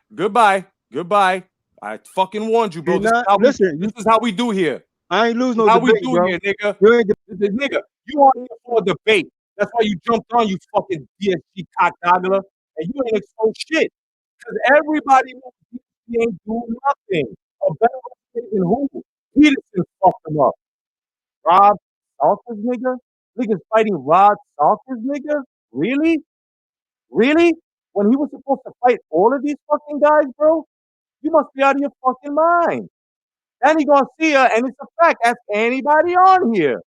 goodbye. I fucking warned you, bro. You're not listen. This is how we do here. I ain't lose This is no how we debate, do bro. here, nigga. You ain't Nigga, you aren't here for a debate. That's why you jumped on, you fucking DSG cockdoggler, and you ain't exposed shit. Because everybody knows he ain't doing nothing. A better way than who? Peterson fucked him up. Rob Salters, nigga? Niggas fighting Rod Salters, nigga? Really? Really? When he was supposed to fight all of these fucking guys, bro? You must be out of your fucking mind. Danny Garcia, and it's a fact, ask anybody on here.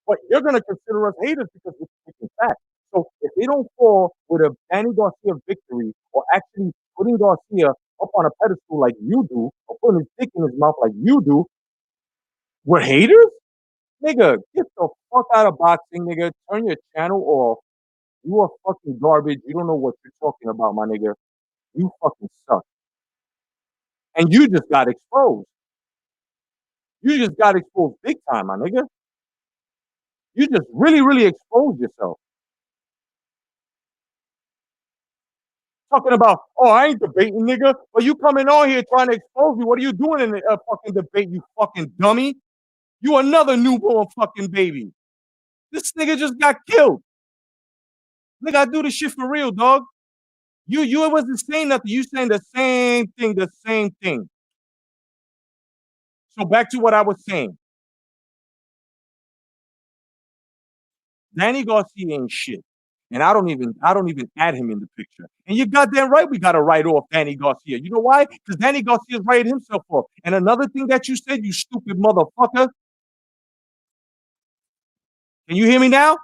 But you're gonna consider us haters because we're speaking facts. So if they don't fall with a Danny Garcia victory or actually putting Garcia up on a pedestal like you do, or putting his dick in his mouth like you do, we're haters? Nigga, get the fuck out of boxing, nigga. Turn your channel off. You are fucking garbage. You don't know what you're talking about, my nigga. You fucking suck. And you just got exposed. You just got exposed big time, my nigga. You just really, really exposed yourself. Talking about, oh, I ain't debating, nigga. But you coming on here trying to expose me. What are you doing in a fucking debate, you fucking dummy? You another newborn fucking baby. This nigga just got killed. Nigga, I do this shit for real, dog. You wasn't saying nothing. You saying the same thing. So back to what I was saying. Danny Garcia ain't shit. And I don't even add him in the picture. And you're goddamn right we gotta write off Danny Garcia. You know why? Because Danny Garcia's writing himself off. And another thing that you said, you stupid motherfucker. Can you hear me now?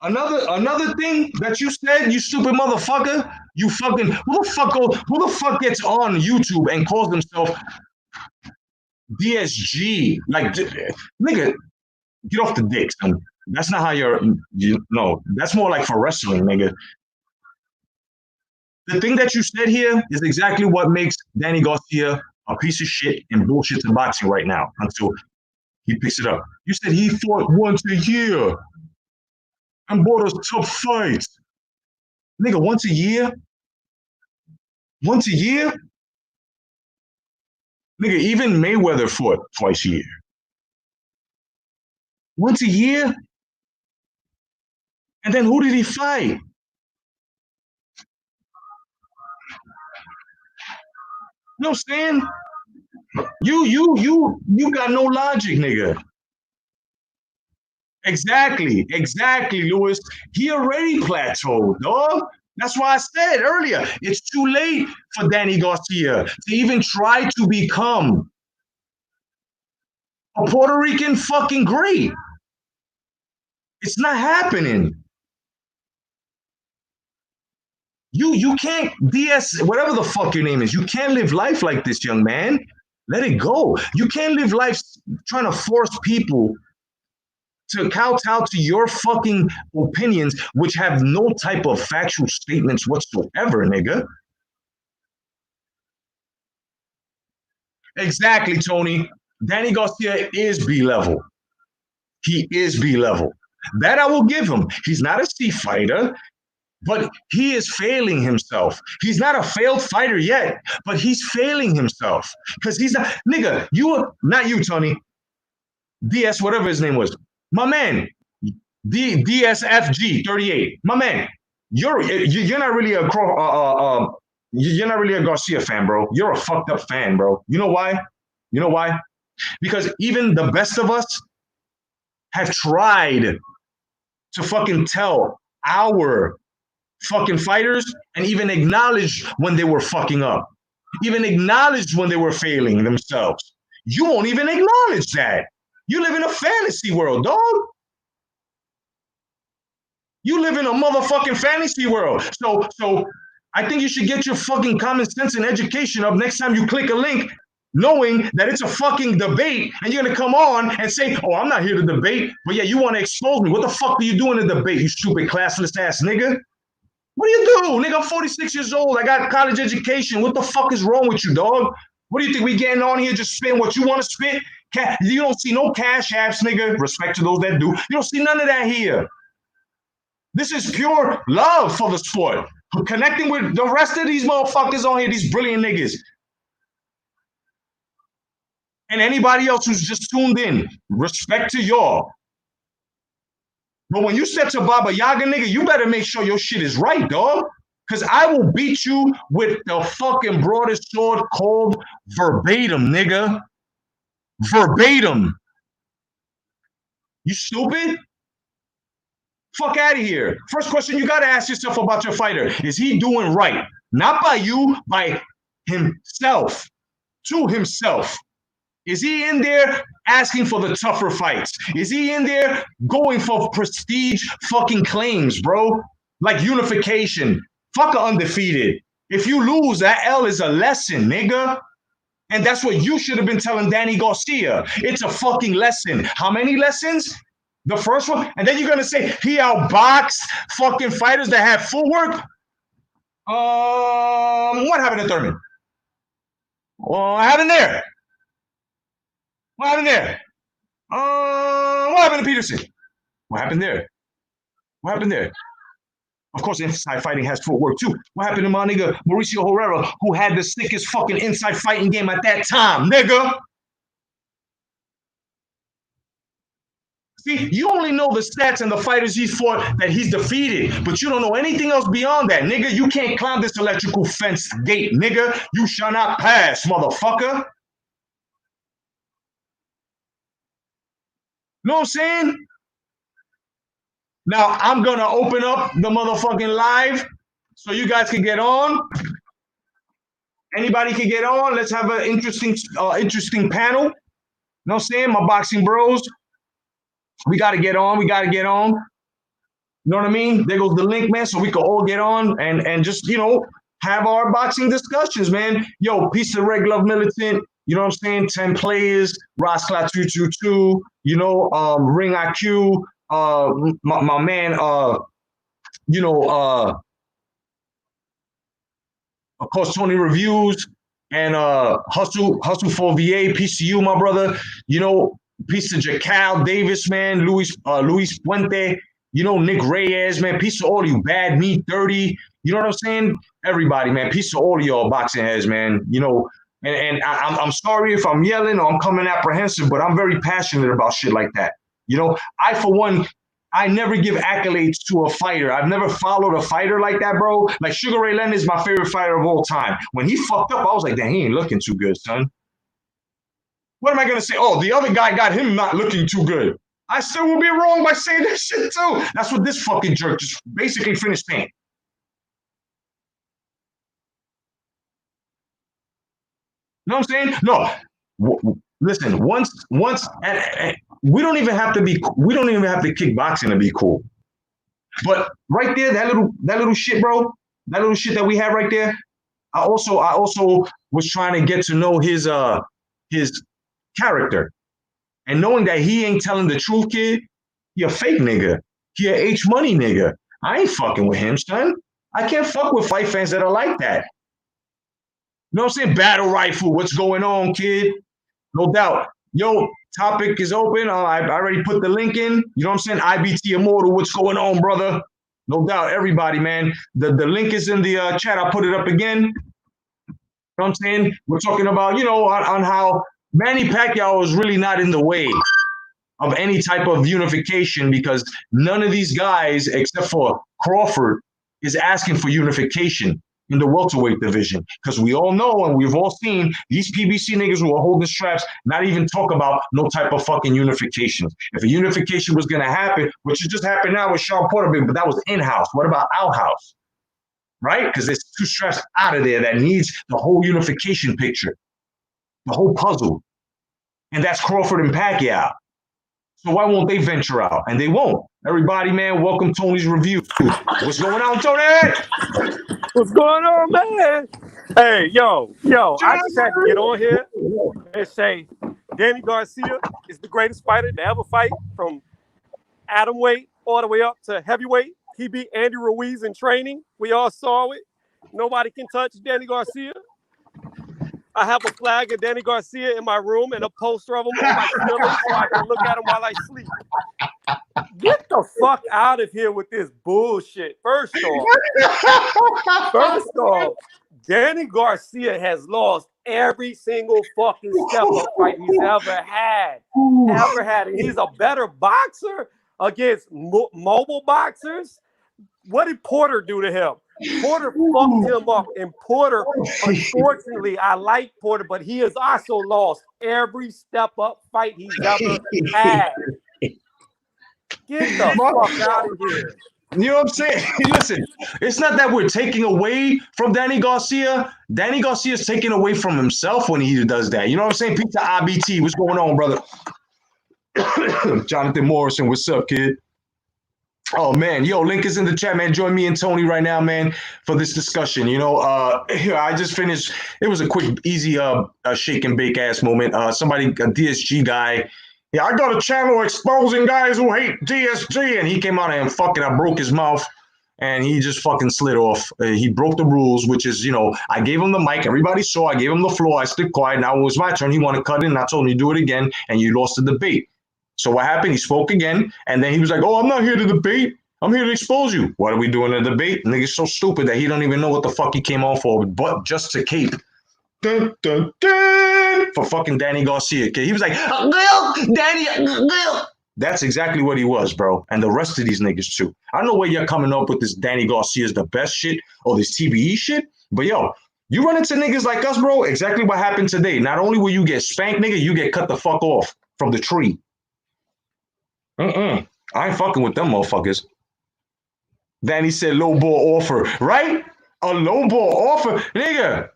Another thing that you said, you stupid motherfucker, you fucking who the fuck gets on YouTube and calls himself DSG? Like, nigga, get off the dick, son. That's not how no, that's more like for wrestling, nigga. The thing that you said here is exactly what makes Danny Garcia a piece of shit and bullshit to boxing right now until he picks it up. You said he fought once a year and bought us tough fights. Nigga, once a year? Once a year? Nigga, even Mayweather fought twice a year. Once a year? And then who did he fight? You know what I'm saying? You got no logic, nigga. Exactly, Lewis. He already plateaued, dog. That's why I said earlier, it's too late for Danny Garcia to even try to become a Puerto Rican fucking great. It's not happening. You can't DS whatever the fuck your name is. You can't live life like this, young man. Let it go. You can't live life trying to force people to kowtow to your fucking opinions, which have no type of factual statements whatsoever, nigga. Exactly, Tony. Danny Garcia is B level. He is B level. That I will give him. He's not a C fighter, but he is failing himself. He's not a failed fighter yet, but he's failing himself. Because he's not, nigga, not you, Tony. DS, whatever his name was. My man, DSFG 38. My man, you're not really you're not really a Garcia fan, bro. You're a fucked up fan, bro. You know why? You know why? Because even the best of us have tried to fucking tell our fucking fighters and even acknowledge when they were fucking up, even acknowledge when they were failing themselves. You won't even acknowledge that. You live in a fantasy world, dog. You live in a motherfucking fantasy world. So I think you should get your fucking common sense and education up next time you click a link, knowing that it's a fucking debate, and you're gonna come on and say, "Oh, I'm not here to debate," but yeah, you want to expose me. What the fuck do you do in a debate, you stupid classless ass nigga? What do you do, nigga? I'm 46 years old. I got college education. What the fuck is wrong with you, dog? What do you think we getting on here just spitting what you want to spit? You don't see no cash apps, nigga. Respect to those that do. You don't see none of that here. This is pure love for the sport. Connecting with the rest of these motherfuckers on here, these brilliant niggas. And anybody else who's just tuned in, respect to y'all. But when you step to Baba Yaga, nigga, you better make sure your shit is right, dog. Because I will beat you with the fucking broadest sword called verbatim, nigga. Verbatim. You stupid? Fuck out of here. First question you got to ask yourself about your fighter. Is he doing right? Not by you, by himself. To himself. Is he in there asking for the tougher fights? Is he in there going for prestige fucking claims, bro? Like unification. Fuck undefeated. If you lose, that L is a lesson, nigga. And that's what you should have been telling Danny Garcia. It's a fucking lesson. How many lessons? The first one? And then you're going to say he outboxed fucking fighters that have footwork? What happened to Thurman? What happened there? What happened there? What happened to Peterson? What happened there? What happened there? Of course, inside fighting has footwork too. What happened to my nigga Mauricio Herrera, who had the sickest fucking inside fighting game at that time, nigga? See, you only know the stats and the fighters he's fought that he's defeated, but you don't know anything else beyond that, nigga. You can't climb this electrical fence gate, nigga. You shall not pass, motherfucker. Know what I'm saying? Now, I'm going to open up the motherfucking live so you guys can get on. Anybody can get on. Let's have an interesting panel. You know what I'm saying? My boxing bros. We got to get on. We got to get on. You know what I mean? There goes the link, man, so we can all get on and just, you know, have our boxing discussions, man. Yo, peace to Red Glove Militant. You know what I'm saying? 10 players. Rosclaw 222. You know, Ring IQ. My man, you know, of course, Tony Reviews and Hustle for VA, peace to you, my brother. You know, peace to Jacal Davis, man, Luis Puente, you know, Nick Reyes, man, peace to all you Bad Meat 30. You know what I'm saying? Everybody, man, peace to all of y'all boxing heads, man. You know, and I'm sorry if I'm yelling or I'm coming apprehensive, but I'm very passionate about shit like that. You know, I, for one, I never give accolades to a fighter. I've never followed a fighter like that, bro. Like Sugar Ray Leonard is my favorite fighter of all time. When he fucked up, I was like, damn, he ain't looking too good, son. What am I going to say? Oh, the other guy got him not looking too good. I still will be wrong by saying that shit too. That's what this fucking jerk just basically finished saying. You know what I'm saying? No. Listen, once we don't even have to kick boxing to be cool. But right there, that little shit, bro, that little shit that we had right there. I also was trying to get to know his character. And knowing that he ain't telling the truth, kid, he a fake nigga. He a H money nigga. I ain't fucking with him, son. I can't fuck with fight fans that are like that. You know what I'm saying? Battle Rifle, what's going on, kid? No doubt. Yo, topic is open. I already put the link in. You know what I'm saying? IBT Immortal, what's going on, brother? No doubt, everybody, man. The link is in the chat. I'll put it up again. You know what I'm saying? We're talking about, you know, on how Manny Pacquiao is really not in the way of any type of unification because none of these guys, except for Crawford, is asking for unification in the welterweight division. Because we all know and we've all seen these PBC niggas who are holding straps not even talk about no type of fucking unification. If a unification was going to happen, which just happened now with Sean Porter, but that was in-house. What about out-house? Right? Because there's two straps out of there that needs the whole unification picture, the whole puzzle. And that's Crawford and Pacquiao. So why won't they venture out? And they won't. Everybody, man, welcome Tony's Review. What's going on, Tony? What's going on, man? Hey, yo, I just had to get on here and say Danny Garcia is the greatest fighter to ever fight from atomweight all the way up to heavyweight. He beat Andy Ruiz in training. We all saw it. Nobody can touch Danny Garcia. I have a flag of Danny Garcia in my room and a poster of him on my ceiling so I can look at him while I sleep. Get the fuck out of here with this bullshit. First off, Danny Garcia has lost every single fucking step-up fight he's ever had. And he's a better boxer against mobile boxers. What did Porter do to him? Porter fucked him up. And Porter, unfortunately, I like Porter, but he has also lost every step-up fight he's ever had. Get the fuck out of here. You know what I'm saying? Listen, it's not that we're taking away from Danny Garcia. Danny Garcia is taking away from himself when he does that. You know what I'm saying? Pizza IBT, what's going on, brother? Jonathan Morrison, what's up, kid? Oh, man. Yo, link is in the chat, man. Join me and Tony right now, man, for this discussion. You know, here, I just finished. It was a quick, easy shake and bake ass moment. Somebody, a DSG guy, yeah, I got a channel exposing guys who hate DSG, and he came out and fucking, I broke his mouth, and he just fucking slid off. He broke the rules, which is, you know, I gave him the mic, everybody saw, I gave him the floor, I stood quiet, now it was my turn, he wanted to cut in, and I told him, you do it again, and you lost the debate. So what happened? He spoke again, and then he was like, oh, I'm not here to debate, I'm here to expose you. What are we doing in a debate? Nigga's so stupid that he don't even know what the fuck he came on for, but just to cape. Dun, dun, dun, for fucking Danny Garcia. Okay, he was like, Danny. That's exactly what he was, bro. And the rest of these niggas too. I don't know where you're coming up with this Danny Garcia's the best shit or this TBE shit, but yo, you run into niggas like us, bro. Exactly what happened today. Not only will you get spanked, nigga, you get cut the fuck off from the tree. I ain't fucking with them motherfuckers. Danny said low ball offer, right? A low ball offer, nigga.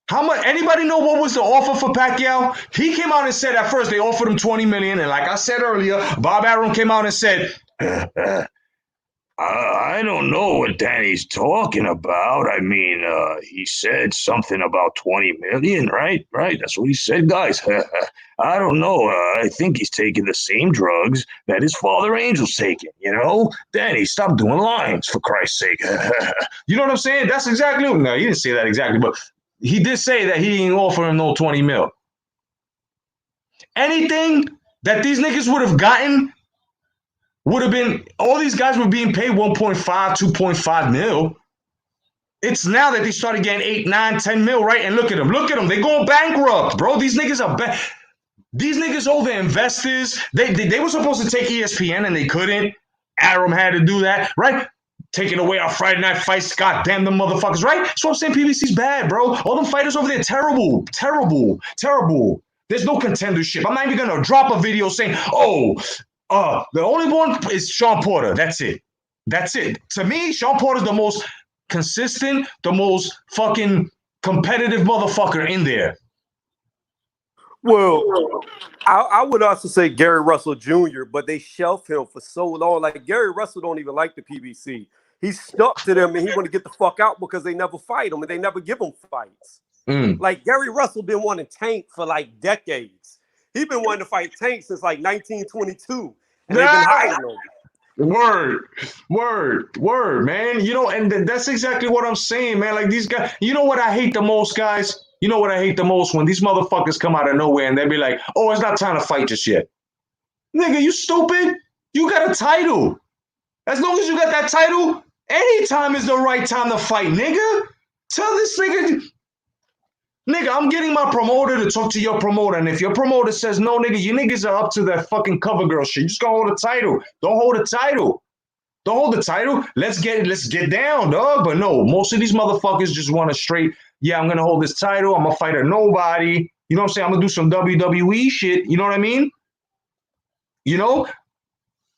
How much? Anybody know what was the offer for Pacquiao? He came out and said at first they offered him $20 million, and like I said earlier, Bob Arum came out and said, I don't know what Danny's talking about. I mean, he said something about 20 million, right? Right. That's what he said, guys. I don't know. I think he's taking the same drugs that his father Angel's taking, you know? Danny, stop doing lines, for Christ's sake. You know what I'm saying? That's exactly, no, he didn't say that exactly, but he did say that he didn't offer him no 20 mil. Anything that these niggas would have gotten would have been, all these guys were being paid 1.5, 2.5 mil. It's now that they started getting 8, 9, 10 mil, right? And look at them. They're going bankrupt, bro. These niggas are these niggas owe their investors. They were supposed to take ESPN and they couldn't. Arum had to do that, right? Taking away our Friday night fights. God damn them motherfuckers, right? So I'm saying PBC's bad, bro. All them fighters over there, terrible. There's no contendership. I'm not even going to drop a video saying, oh, the only one is Sean Porter. That's it. To me, Sean Porter's the most consistent, the most fucking competitive motherfucker in there. Well, I would also say Gary Russell Jr., but they shelved him for so long. Like, Gary Russell don't even like the PBC. He's stuck to them, and he want to get the fuck out because they never fight him, and they never give him fights. Like, Gary Russell been wanting Tank for, like, decades. He been wanting to fight Tank since, like, 1922, and they've been hiding him. Word, man. You know, and that's exactly what I'm saying, man. Like, these guys, you know what I hate the most, guys? You know what I hate the most? When these motherfuckers come out of nowhere and they be like, oh, it's not time to fight just yet. Nigga, you stupid? You got a title. As long as you got that title, any time is the right time to fight, nigga. Tell this nigga, I'm getting my promoter to talk to your promoter. And if your promoter says, no, nigga, you niggas are up to that fucking cover girl shit. You just gonna hold the title. Don't hold the title. Let's get down, dog. But no, most of these motherfuckers just want to straight, yeah, I'm going to hold this title. I'm going to fight a nobody. You know what I'm saying? I'm going to do some WWE shit. You know what I mean? You know?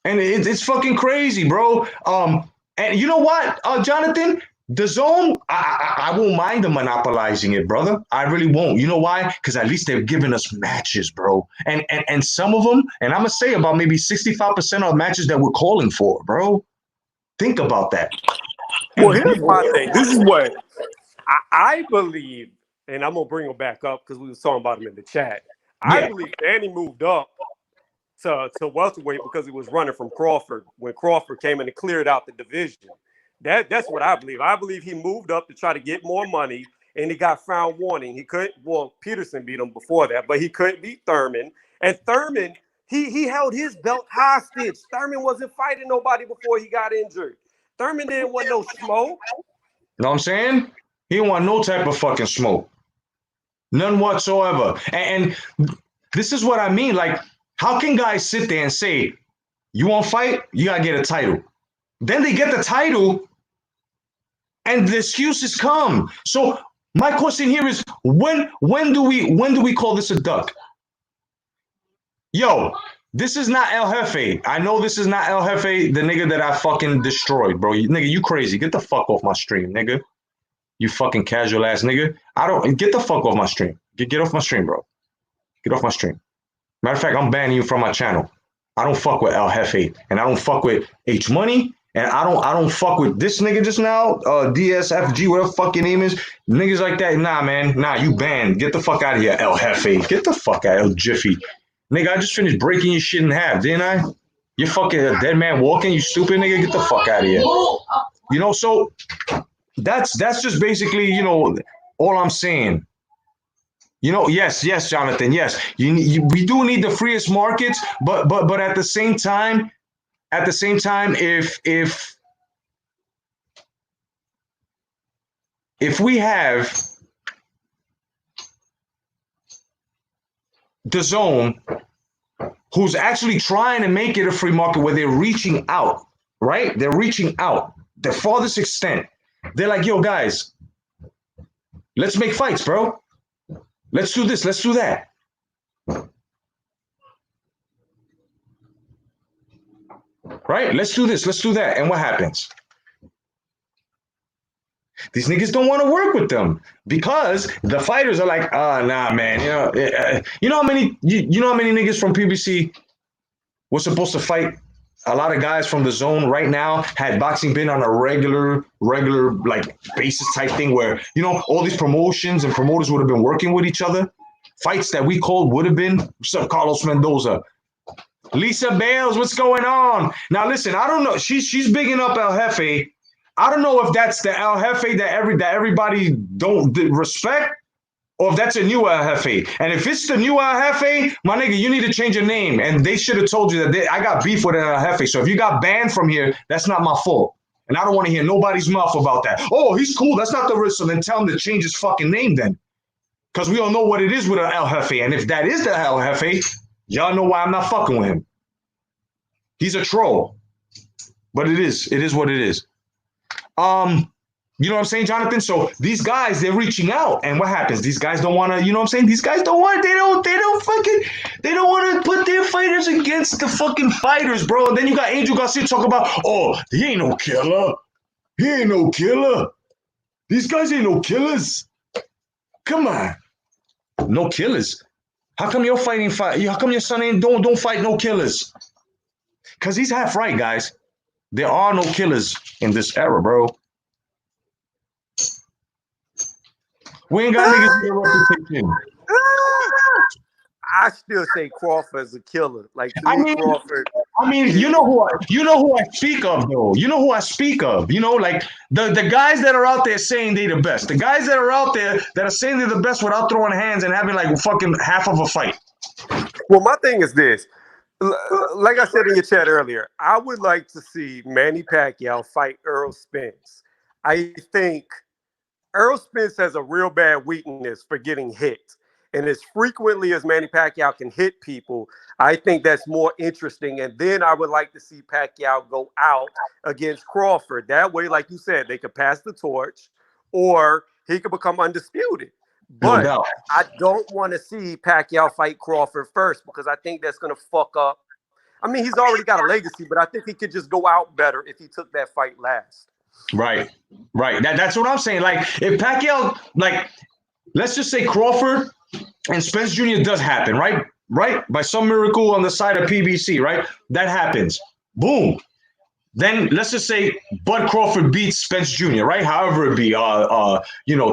And it's fucking crazy, bro. And you know what, Jonathan? The Zone, I won't mind them monopolizing it, brother. I really won't. You know why? Because at least they're giving us matches, bro. And some of them, and I'm going to say about maybe 65% of matches that we're calling for, bro. Think about that. Well, here's my thing. This is what I believe, and I'm going to bring him back up because we were talking about him in the chat. I believe Danny moved up to welterweight because he was running from Crawford when Crawford came in and cleared out the division. That's what I believe. I believe he moved up to try to get more money, and he got found wanting. He couldn't. Well, Peterson beat him before that, but he couldn't beat Thurman. And Thurman He held his belt hostage. Thurman wasn't fighting nobody before he got injured. Thurman didn't want no smoke. Know what I'm saying? He didn't want no type of fucking smoke. None whatsoever. And this is what I mean. Like, how can guys sit there and say, you want to fight? You got to get a title. Then they get the title and the excuses come. So my question here is, when do we call this a duck? Yo, this is not El Jefe. I know this is not El Jefe, the nigga that I fucking destroyed, bro. Nigga, you crazy. Get the fuck off my stream, nigga. You fucking casual ass nigga. Get the fuck off my stream. Get off my stream, bro. Get off my stream. Matter of fact, I'm banning you from my channel. I don't fuck with El Jefe, and I don't fuck with H Money, and I don't fuck with this nigga just now, DSFG, whatever the fuck your name is. Niggas like that, nah, man. Nah, you banned. Get the fuck out of here, El Jefe. Get the fuck out of Jiffy. Nigga, I just finished breaking your shit in half, didn't I? You're fucking a dead man walking, you stupid nigga. Get the fuck out of here. You know, so that's just basically, you know, all I'm saying. You know, yes, Jonathan, yes. We do need the freest markets, but at the same time, if we have the zone who's actually trying to make it a free market where they're reaching out, right? They're reaching out the farthest extent. They're like, yo, guys, let's make fights, bro. Let's do this. Let's do that. Right? Let's do this. Let's do that. And what happens? These niggas don't want to work with them because the fighters are like, nah, man. You know how many niggas from PBC were supposed to fight? A lot of guys from the zone right now had boxing been on a regular like basis type thing where, you know, all these promotions and promoters would have been working with each other. Fights that we called would have been. What's up, Carlos Mendoza? Lisa Bales, what's going on? Now listen, I don't know. She's bigging up El Jefe. I don't know if that's the El Jefe that everybody don't respect, or if that's a new El Jefe. And if it's the new El Jefe, my nigga, you need to change your name. And they should have told you that I got beef with El Jefe. So if you got banned from here, that's not my fault. And I don't want to hear nobody's mouth about that. Oh, he's cool. That's not the risk. So then tell him to change his fucking name then. Because we all know what it is with an El Jefe. And if that is the El Jefe, y'all know why I'm not fucking with him. He's a troll. But it is what it is. You know what I'm saying, Jonathan? So these guys, they're reaching out, and what happens? These guys don't want to, you know what I'm saying? These guys don't want, they don't want to put their fighters against the fucking fighters, bro. And then you got Angel Garcia talk about, oh, he ain't no killer. He ain't no killer. These guys ain't no killers. Come on. No killers. How come you're fighting? How come your son ain't don't fight no killers? Because he's half right, guys. There are no killers in this era, bro. We ain't got niggas with a reputation. I still say Crawford's a killer. Like Crawford. I mean, you know who I speak of though. You know who I speak of. You know, like the guys that are out there saying they the best. The guys that are out there that are saying they're the best without throwing hands and having like fucking half of a fight. Well, my thing is this. Like I said in your chat earlier, I would like to see Manny Pacquiao fight Errol Spence. I think Errol Spence has a real bad weakness for getting hit. And as frequently as Manny Pacquiao can hit people, I think that's more interesting. And then I would like to see Pacquiao go out against Crawford. That way, like you said, they could pass the torch or he could become undisputed. But No doubt. I don't want to see Pacquiao fight Crawford first because I think that's going to fuck up. I mean, he's already got a legacy, but I think he could just go out better if he took that fight last. Right. That's what I'm saying. Like, if Pacquiao, like, let's just say Crawford and Spence Jr. does happen, right? By some miracle on the side of PBC, right? That happens. Boom. Then let's just say Bud Crawford beats Spence Jr., right? However it be,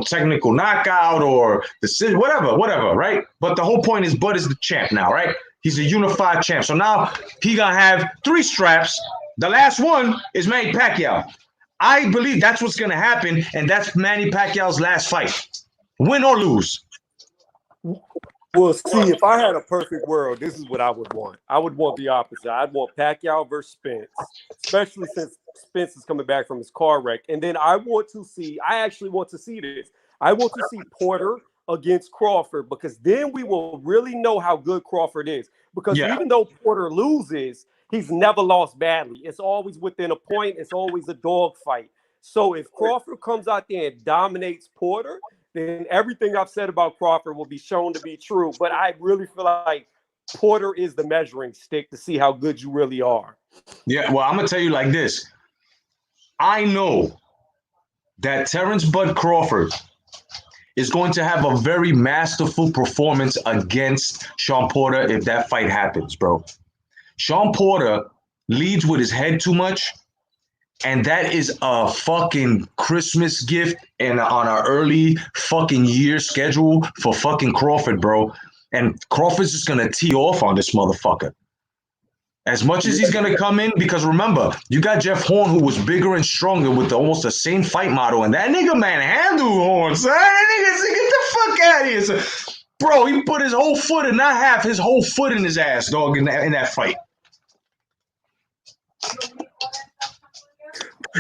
technical knockout or decision, whatever, right? But the whole point is Bud is the champ now, right? He's a unified champ. So now he gonna have 3 straps. The last one is Manny Pacquiao. I believe that's what's gonna happen, and that's Manny Pacquiao's last fight, win or lose. Well, see, if I had a perfect world, this is what I would want. I would want the opposite. I'd want Pacquiao versus Spence, especially since Spence is coming back from his car wreck. And then I actually want to see this. I want to see Porter against Crawford, because then we will really know how good Crawford is. Because Yeah. even though Porter loses, he's never lost badly. It's always within a point. It's always a dogfight. So if Crawford comes out there and dominates Porter, then everything I've said about Crawford will be shown to be true. But I really feel like Porter is the measuring stick to see how good you really are. Yeah, well, I'm gonna tell you like this. I know that Terrence Bud Crawford is going to have a very masterful performance against Sean Porter if that fight happens, bro. Sean Porter leads with his head too much, and that is a fucking Christmas gift and on an early fucking year schedule for fucking Crawford, bro. And Crawford's just gonna tee off on this motherfucker. As much as he's gonna come in, because remember, you got Jeff Horn, who was bigger and stronger with almost the same fight model, and that nigga manhandled Horn, son. That nigga said, get the fuck out of here, son. Bro, he put his whole foot, and not half, his whole foot in his ass, dog, in that fight.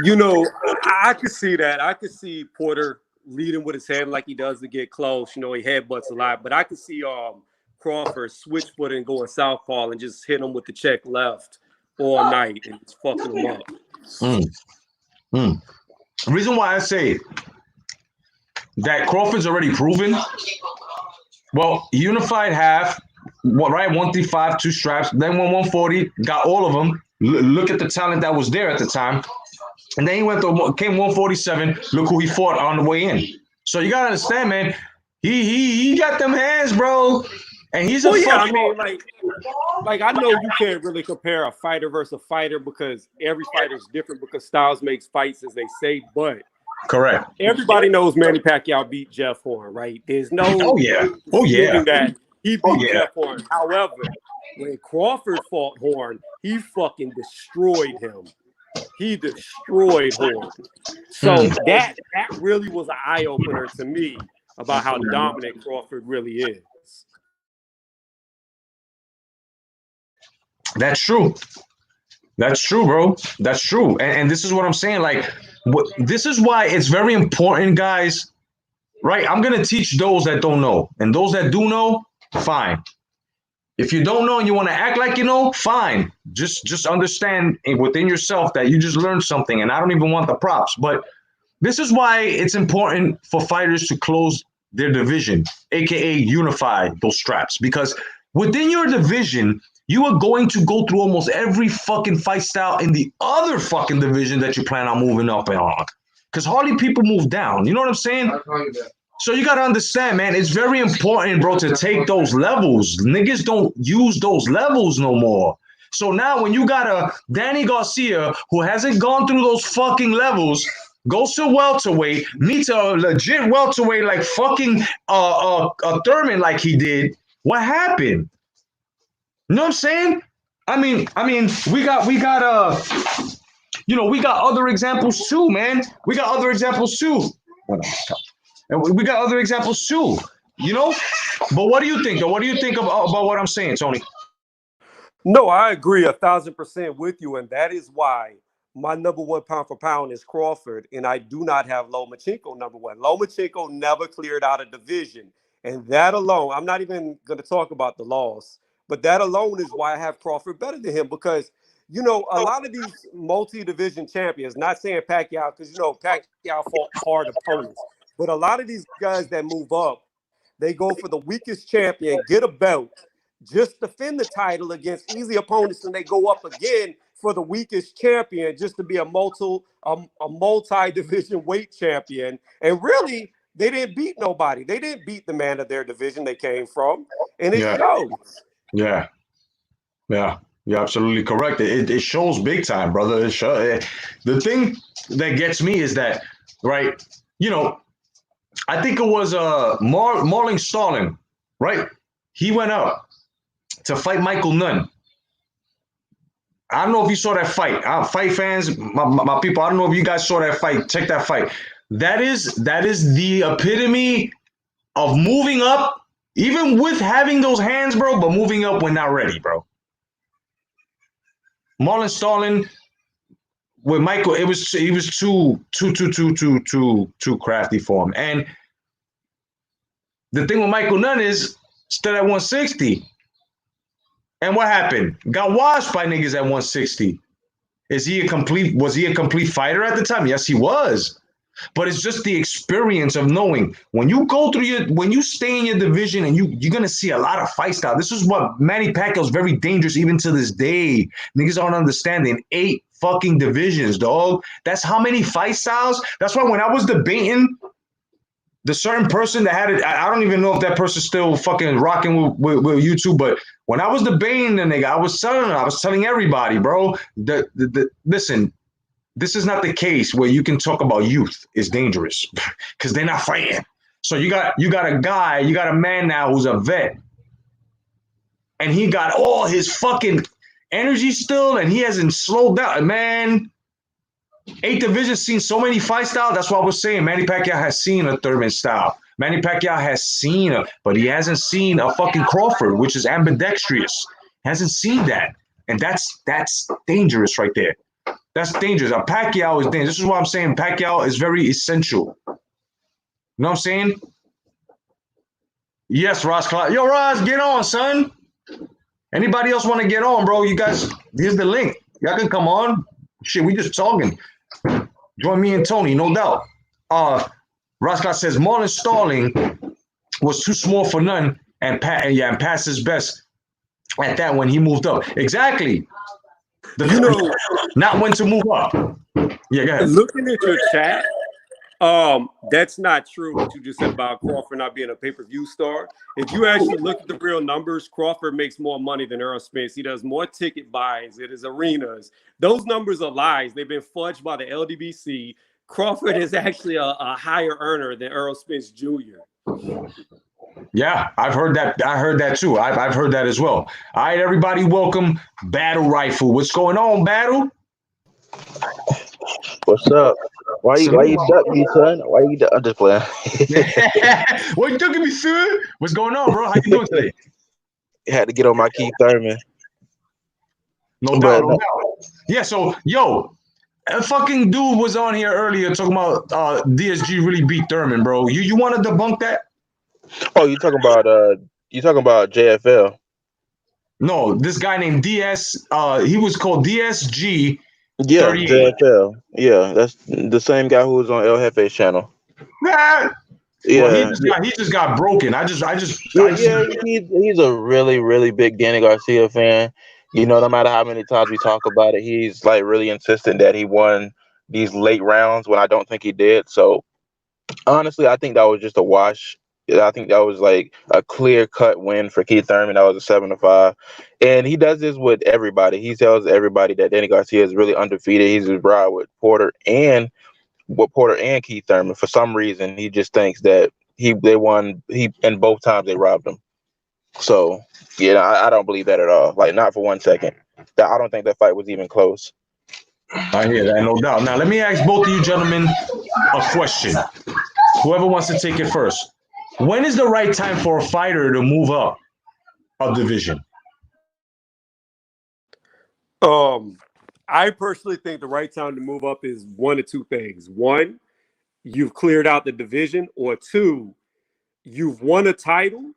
You know, I could see that. I could see Porter leading with his head like he does to get close. You know, he headbutts a lot, but I could see Crawford switch foot and going southpaw and just hit him with the check left all night and just fucking him up. The reason why I say that Crawford's already proven, well, unified half, right? 135, 2 straps, then won 140, got all of them. Look at the talent that was there at the time. And then he came 147. Look who he fought on the way in. So you gotta understand, man. He got them hands, bro. And he's I mean, like I know you can't really compare a fighter versus a fighter because every fighter is different because styles makes fights, as they say. But correct. Everybody knows Manny Pacquiao beat Jeff Horn, right? There's no that he beat Jeff Horn. However, when Crawford fought Horn, he fucking destroyed him. He destroyed Horn. So that really was an eye opener to me about how dominant Crawford really is. That's true. That's true, bro. That's true. And this is what I'm saying. Like, this is why it's very important, guys. Right? I'm going to teach those that don't know. And those that do know, fine. If you don't know and you want to act like you know, fine. Just understand within yourself that you just learned something. And I don't even want the props. But this is why it's important for fighters to close their division, a.k.a. unify those straps. Because within your division, you are going to go through almost every fucking fight style in the other fucking division that you plan on moving up and on. Because hardly people move down. You know what I'm saying? So you got to understand, man, it's very important, bro, to take those levels. Niggas don't use those levels no more. So now when you got a Danny Garcia who hasn't gone through those fucking levels, goes to welterweight, meets a legit welterweight like fucking Thurman like he did, what happened? You know what I'm saying? I mean, we got other examples too, man. We got other examples too. And we got other examples too, you know? But what do you think, though? What do you think about what I'm saying, Tony? No, I agree 1,000% with you. And that is why my number one pound for pound is Crawford. And I do not have Lomachenko number one. Lomachenko never cleared out a division. And that alone, I'm not even going to talk about the loss. But that alone is why I have Crawford better than him because, you know, a lot of these multi-division champions, not saying Pacquiao, because, you know, Pacquiao fought hard opponents. But a lot of these guys that move up, they go for the weakest champion, get a belt, just defend the title against easy opponents, and they go up again for the weakest champion just to be a multi-division weight champion. And really, they didn't beat nobody. They didn't beat the man of their division they came from. And it shows. Yeah. You're absolutely correct. It shows big time, brother. The thing that gets me is that, right, you know, I think it was Marlon Starling, right? He went up to fight Michael Nunn. I don't know if you saw that fight. Fight fans, my people, I don't know if you guys saw that fight. Check that fight. That is the epitome of moving up Even with having those hands, bro, but moving up when not ready, bro. Marlon Starling with Michael, he was too crafty for him. And the thing with Michael Nunn is still at 160. And what happened? Got washed by niggas at 160. Was he a complete fighter at the time? Yes, he was. But it's just the experience of knowing when you stay in your division and you're gonna see a lot of fight style. This is what Manny Pacquiao is very dangerous even to this day. Niggas aren't understanding 8 fucking divisions, dog. That's how many fight styles. That's why when I was debating the certain person that had it, I don't even know if that person's still fucking rocking with YouTube, but when I was debating the nigga, I was telling everybody, bro, listen, this is not the case where you can talk about youth is dangerous because they're not fighting. So you got a man now who's a vet, and he got all his fucking energy still, and he hasn't slowed down. Man, 8 divisions seen so many fight styles. That's what I was saying. Manny Pacquiao has seen a Thurman style. Manny Pacquiao has seen but he hasn't seen a fucking Crawford, which is ambidextrous. He hasn't seen that, and that's dangerous right there. That's dangerous. A Pacquiao is dangerous. This is why I'm saying Pacquiao is very essential. You know what I'm saying? Yes, Ross Clark. Yo, Ross, get on, son. Anybody else want to get on, bro? You guys, here's the link. Y'all can come on. Shit, we just talking. Join me and Tony, no doubt. Ross Clark says Marlon Starling was too small for none and passed his best at that when he moved up. Exactly. Not when to move up. Yeah, go ahead. Looking at your chat, that's not true what you just said about Crawford not being a pay-per-view star. If you actually look at the real numbers, Crawford makes more money than Errol Spence. He does more ticket buys at his arenas. Those numbers are lies. They've been fudged by the LDBC. Crawford is actually a higher earner than Errol Spence Jr. Yeah, I've heard that. I heard that too. I've heard that as well. All right, everybody, welcome Battle Rifle. What's going on, Battle? What's up? Why you duck me, son? Why you duck? I'm just playing. Why you ducking me, son? What's going on, bro? How you doing today? Had to get on my Keith Thurman. No doubt. Yeah, so a fucking dude was on here earlier talking about DSG really beat Thurman, bro. You want to debunk that? Oh, you talking about JFL? No, this guy named DS. He was called DSG. Yeah, 38. JFL. Yeah, that's the same guy who was on El Jefe's channel. Nah. Yeah, well, he just got broken. He's a really, really big Danny Garcia fan. You know, no matter how many times we talk about it, he's like really insistent that he won these late rounds when I don't think he did. So honestly, I think that was just a wash. I think that was like a clear-cut win for Keith Thurman. That was a 7-5. And he does this with everybody. He tells everybody that Danny Garcia is really undefeated. He's a ride with Porter and Keith Thurman. For some reason, he just thinks that they won and both times they robbed him. So, yeah, I don't believe that at all. Like, not for 1 second. I don't think that fight was even close. I hear that, no doubt. Now, let me ask both of you gentlemen a question. Whoever wants to take it first. When is the right time for a fighter to move up a division? I personally think the right time to move up is one of two things. One, you've cleared out the division, or two, you've won a title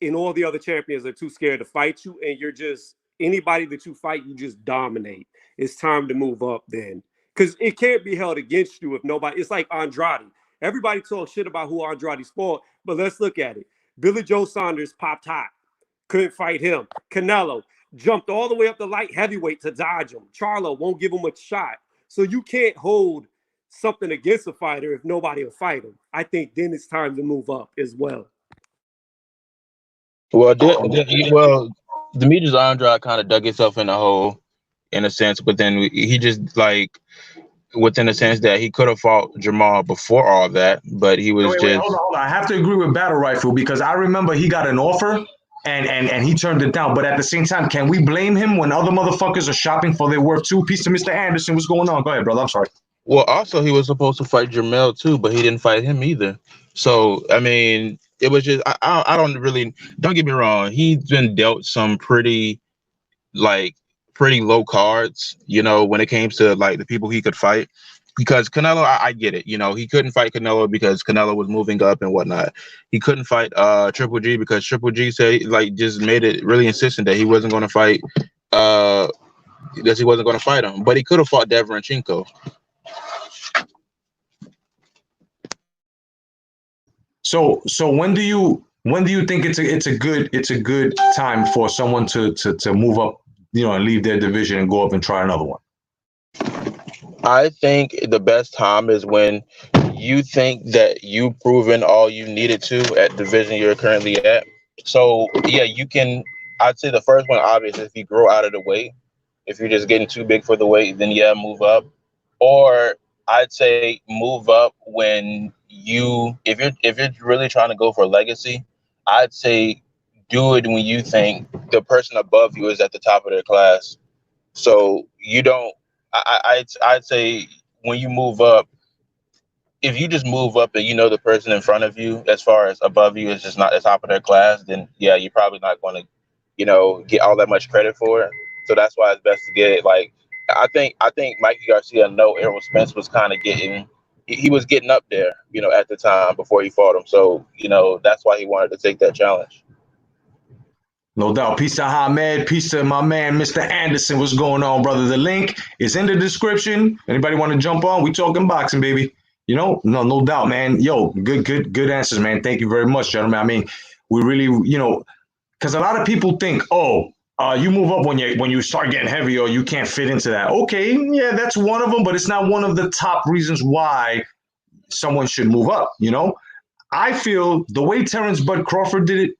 and all the other champions are too scared to fight you, and you're just anybody that you fight, you just dominate. It's time to move up then. Because it can't be held against you if nobody, it's like Andrade. Everybody talks shit about who Andrade's fought, but let's look at it. Billy Joe Saunders popped hot. Couldn't fight him. Canelo jumped all the way up to light heavyweight to dodge him. Charlo won't give him a shot. So you can't hold something against a fighter if nobody will fight him. I think then it's time to move up as well. Well, Demetrius Andrade kind of dug himself in a hole, in a sense, but then he just like, within the sense that he could have fought Jamal before all that, but he was Wait, hold on. I have to agree with Battle Rifle because I remember he got an offer and he turned it down. But at the same time, can we blame him when other motherfuckers are shopping for their worth too? Peace to Mr. Anderson. What's going on? Go ahead, brother. I'm sorry. Well, also he was supposed to fight Jamel too, but he didn't fight him either. So I mean, it was just I don't really, don't get me wrong. He's been dealt some like pretty low cards, when it came to like the people he could fight. Because Canelo, I get it. He couldn't fight Canelo because Canelo was moving up and whatnot. He couldn't fight Triple G because Triple G said, like, just made it really insistent that he wasn't going to fight him. But he could have fought Deverenchenko. So when do you think it's a good time for someone to move up, and leave their division and go up and try another one? I think the best time is when you think that you've proven all you needed to at the division you're currently at. So yeah, you can. I'd say the first one, obviously, if you grow out of the weight. If you're just getting too big for the weight, then yeah, move up. Or I'd say move up when if you're really trying to go for legacy, I'd say do it when you think the person above you is at the top of their class. So you don't. I'd say when you move up, if you just move up and the person in front of you, as far as above you, is just not at the top of their class, then yeah, you're probably not going to, get all that much credit for it. So that's why it's best to get it. Like I think Mikey Garcia, no, Errol Spence was kind of he was getting up there, at the time before he fought him. So that's why he wanted to take that challenge. No doubt. Peace to Hamed. Peace to my man, Mr. Anderson. What's going on, brother? The link is in the description. Anybody want to jump on? We talking boxing, baby. No doubt, man. Yo, good answers, man. Thank you very much, gentlemen. I mean, we really, because a lot of people think, you move up when you start getting heavy or you can't fit into that. Okay, yeah, that's one of them, but it's not one of the top reasons why someone should move up. I feel the way Terrence Bud Crawford did it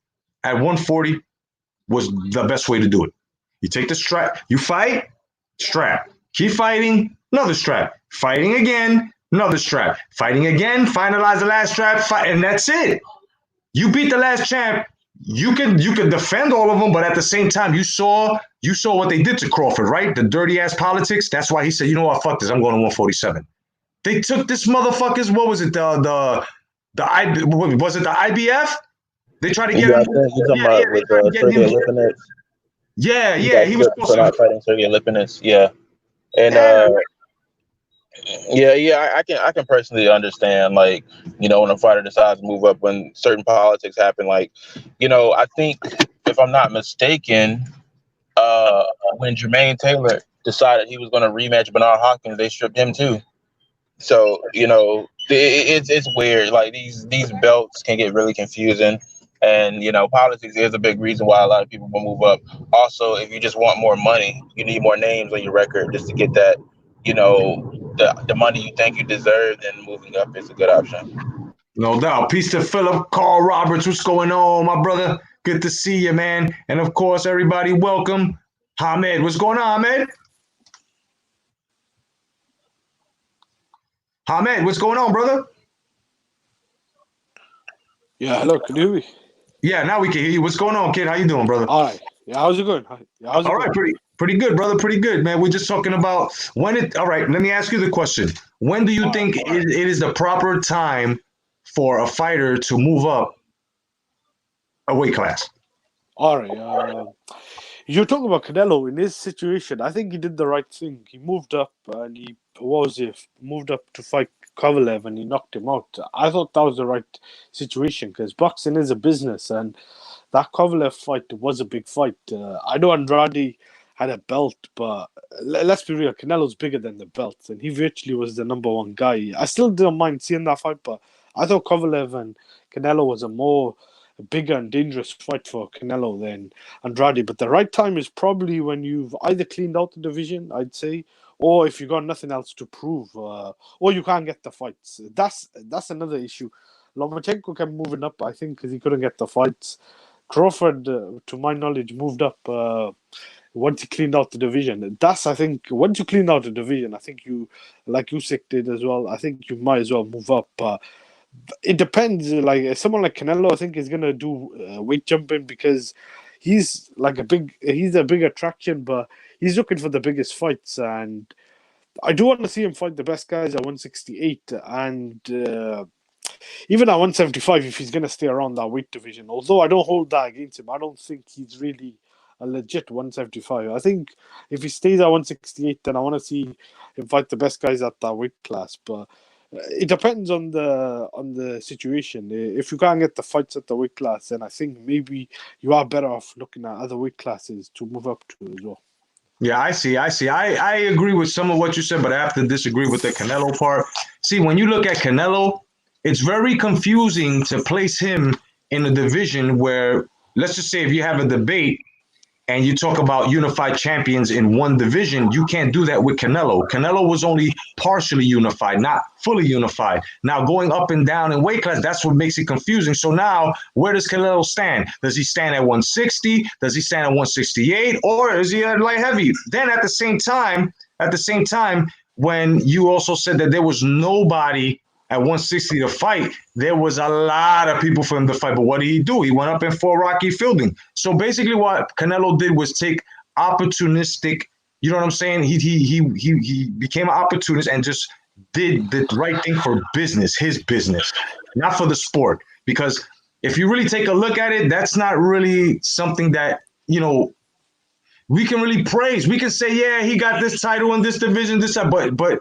at 140 was the best way to do it. You take the strap, you fight, strap, keep fighting, another strap, fighting again, another strap, fighting again, finalize the last strap, fight, and that's it. You beat the last champ. You can defend all of them, but at the same time, you saw what they did to Crawford, right? The dirty ass politics. That's why he said, you know what, fuck this, I'm going to 147. They took this motherfucker's, what was it, was it the IBF? They tried to get him. Yeah, he was supposed to not fighting Sergey Lipinets. Yeah, and I can personally understand, like, when a fighter decides to move up when certain politics happen. Like, I think if I'm not mistaken, when Jermaine Taylor decided he was going to rematch Bernard Hopkins, they stripped him too. So it's weird. Like these belts can get really confusing. And, politics is a big reason why a lot of people will move up. Also, if you just want more money, you need more names on your record just to get that, the money you think you deserve, then moving up is a good option. No doubt. Peace to Philip Carl Roberts. What's going on, my brother? Good to see you, man. And, of course, everybody, welcome Hamed. What's going on, Hamed? Hamed, what's going on, brother? Yeah, hello. Can you hear me? Yeah, now we can hear you. What's going on, kid? How you doing, brother? All right. Yeah, how's it going? All right, pretty good, brother. Pretty good, man. We're just talking about all right, let me ask you the question. When do you think it is the proper time for a fighter to move up a weight class? All right. You're talking about Canelo in his situation. I think he did the right thing. He moved up and he moved up to fight Kovalev and he knocked him out. I thought that was the right situation because boxing is a business and that Kovalev fight was a big fight. I know Andrade had a belt, but let's be real, Canelo's bigger than the belt and he virtually was the number one guy. I still didn't mind seeing that fight, but I thought Kovalev and Canelo was a bigger and dangerous fight for Canelo than Andrade. But the right time is probably when you've either cleaned out the division, I'd say, or if you got nothing else to prove, or you can't get the fights. That's another issue. Lomachenko kept moving up, I think, because he couldn't get the fights. Crawford, to my knowledge, moved up once he cleaned out the division. I think, once you clean out the division, I think you, like Usyk did as well, I think you might as well move up. It depends. Like someone like Canelo, I think is gonna do weight jumping because he's a big attraction, but he's looking for the biggest fights, and I do want to see him fight the best guys at 168. And even at 175, if he's going to stay around that weight division, although I don't hold that against him, I don't think he's really a legit 175. I think if he stays at 168, then I want to see him fight the best guys at that weight class. But it depends on the situation. If you can't get the fights at the weight class, then I think maybe you are better off looking at other weight classes to move up to as well. Yeah, I see. I agree with some of what you said, but I have to disagree with the Canelo part. See, when you look at Canelo, it's very confusing to place him in a division where, let's just say, if you have a debate and you talk about unified champions in one division, you can't do that with Canelo. Canelo was only partially unified, not fully unified. Now, going up and down in weight class, that's what makes it confusing. So now, where does Canelo stand? Does he stand at 160? Does he stand at 168? Or is he at light heavy? Then at the same time, when you also said that there was nobody at 160 to fight, there was a lot of people for him to fight. But what did he do? He went up and fought Rocky Fielding. So basically what Canelo did was take opportunistic, you know what I'm saying? He became an opportunist and just did the right thing for business, his business, not for the sport. Because if you really take a look at it, that's not really something that, we can really praise. We can say, yeah, he got this title in this division, but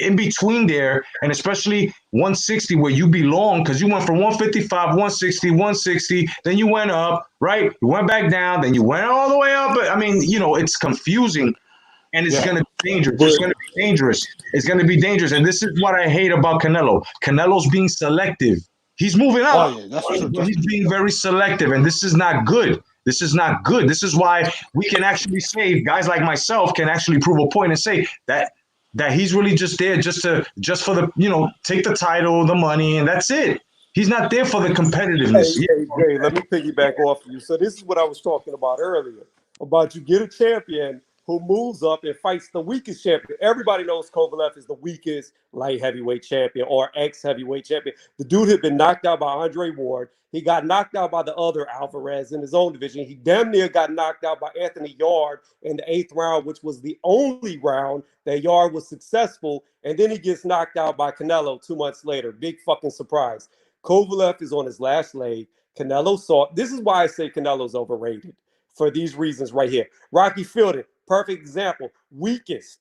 in between there, and especially 160 where you belong, because you went from 155, 160, 160, then you went up, right? You went back down, then you went all the way up. I mean, it's confusing, and it's going to be dangerous. It's going to be dangerous. It's going to be dangerous, and this is what I hate about Canelo. Canelo's being selective. He's moving up, but he's being very selective, and this is not good. This is not good. This is why we can actually say, guys like myself can actually prove a point and say that he's really just there just for the, take the title, the money, and that's it. He's not there for the competitiveness. Hey, Jay, let me piggyback off of you. So this is what I was talking about earlier, about you get a champion who moves up and fights the weakest champion. Everybody knows Kovalev is the weakest light heavyweight champion or ex-heavyweight champion. The dude had been knocked out by Andre Ward. He got knocked out by the other Alvarez in his own division. He damn near got knocked out by Anthony Yarde in the 8th round, which was the only round that Yarde was successful. And then he gets knocked out by Canelo 2 months later. Big fucking surprise. Kovalev is on his last leg. Canelo saw. This is why I say Canelo's overrated, for these reasons right here. Rocky Fielding, perfect example. Weakest.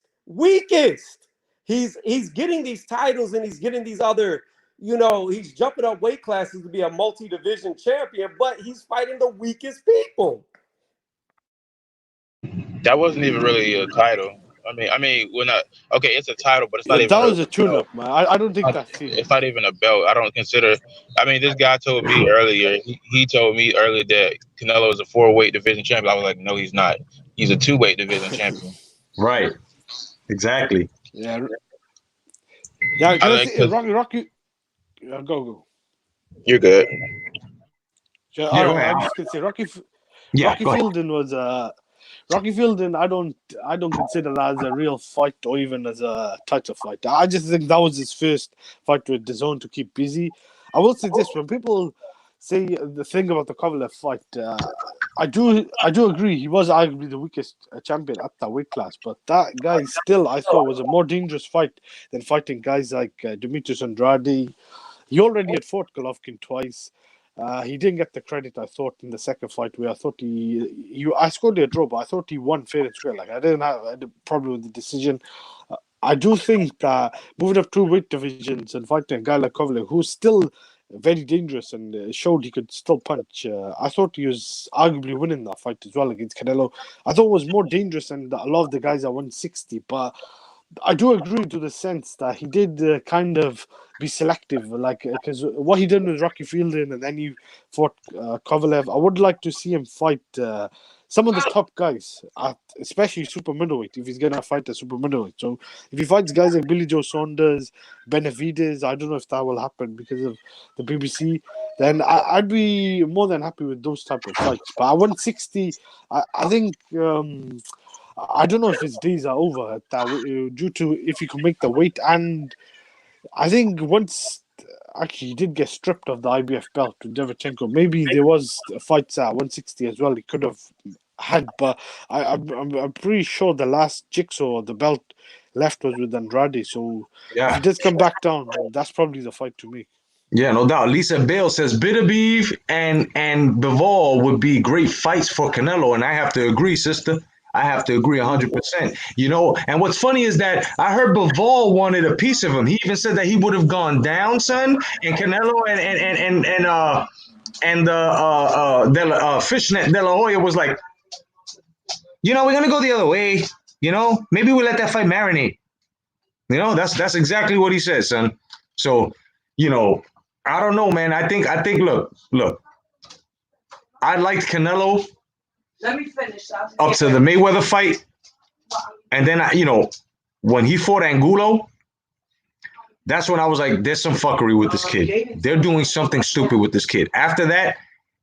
He's getting these titles and he's getting these other, he's jumping up weight classes to be a multi-division champion, but he's fighting the weakest people. That wasn't even really a title. I mean, we're not okay. It's a title, but it's not even. That was a tune-up, man. I don't think that's it. It's not even a belt. I don't consider. I mean, this guy told me earlier. He told me earlier that Canelo is a 4-weight division champion. I was like, no, he's not. He's a 2-weight division champion. Right. Exactly. Yeah. Yeah. Rocky. Go. You're good. Yeah, I'm just gonna say Rocky Fielding was Rocky Fielding. I don't consider that as a real fight or even as a title fight. I just think that was his first fight with DAZN to keep busy. I will say this: when people say the thing about the Kovalev fight, I do agree. He was arguably the weakest champion at that weight class, but that guy still, I thought, was a more dangerous fight than fighting guys like Demetrius Andrade. He already had fought Golovkin twice. He didn't get the credit, I thought, in the second fight where I thought I scored a draw, but I thought he won fair and square. Like, I didn't have a problem with the decision. I do think moving up 2 weight divisions and fighting a guy like Kovalev, who's still very dangerous and showed he could still punch. I thought he was arguably winning that fight as well against Canelo. I thought it was more dangerous than a lot of the guys at 160, but I do agree to the sense that he did kind of be selective, like, because what he did with Rocky Fielding and then he fought Kovalev. I would like to see him fight some of the top guys, especially super middleweight, if he's going to fight a super middleweight. So if he fights guys like Billy Joe Saunders, Benavidez, I don't know if that will happen because of the BBC, then I'd be more than happy with those type of fights. But at 160, I think... I don't know if his days are over at that, due to if he can make the weight. And I think once actually he did get stripped of the IBF belt to Derevchenko, maybe there was fights at 160 as well he could have had, but I'm pretty sure the last jigsaw the belt left was with Andrade. So if he does come back down, that's probably the fight to make. Yeah, no doubt. Lisa Bale says Bitterbeef and Bivol would be great fights for Canelo, and I have to agree, sister. I have to agree 100%. You know, and what's funny is that I heard Bivol wanted a piece of him. He even said that he would have gone down, son, and Canelo Fishnet De La Hoya was like, you know, we're gonna go the other way. You know, maybe we let that fight marinate. You know, that's exactly what he said, son. So, you know, I don't know, man. I think. Look. I liked Canelo up to the Mayweather fight, and then when he fought Angulo, that's when I was like, there's some fuckery with this kid. They're doing something stupid with this kid. After that,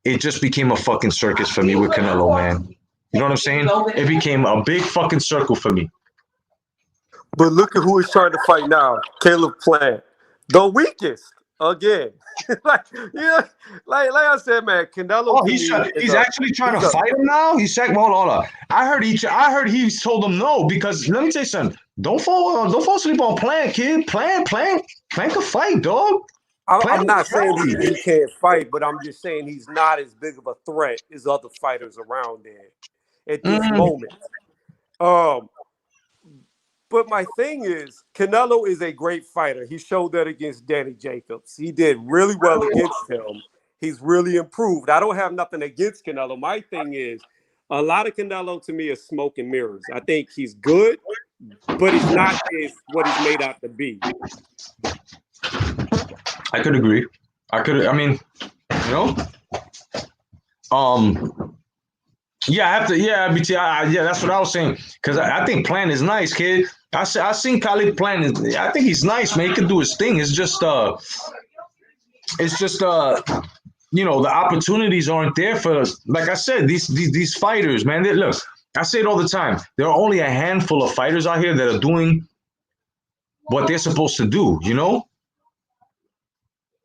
it just became a fucking circus for me with Canelo, man. You know what I'm saying? It became a big fucking circle for me. But look at who he's trying to fight now. Caleb Plant. The weakest. Again. like I said, man, Canelo Oh, to me is he's actually trying to fight him now. He's saying, hold on. I heard he's told him no because let me tell you something. Don't fall asleep on Plant, kid. Plant can fight, dog. I'm not saying he can't fight, but I'm just saying he's not as big of a threat as other fighters around there at this moment. But my thing is, Canelo is a great fighter. He showed that against Danny Jacobs. He did really well against him. He's really improved. I don't have nothing against Canelo. My thing is, a lot of Canelo to me is smoke and mirrors. I think he's good, but he's not what he's made out to be. I could agree. I mean, you know, yeah, I have to. Yeah, BT. Yeah, that's what I was saying. Because I think Plant is nice, kid. I seen Khalid Plant. I think he's nice, man. He can do his thing. It's just the opportunities aren't there for. Like I said, these fighters, man. Look, I say it all the time. There are only a handful of fighters out here that are doing what they're supposed to do. You know.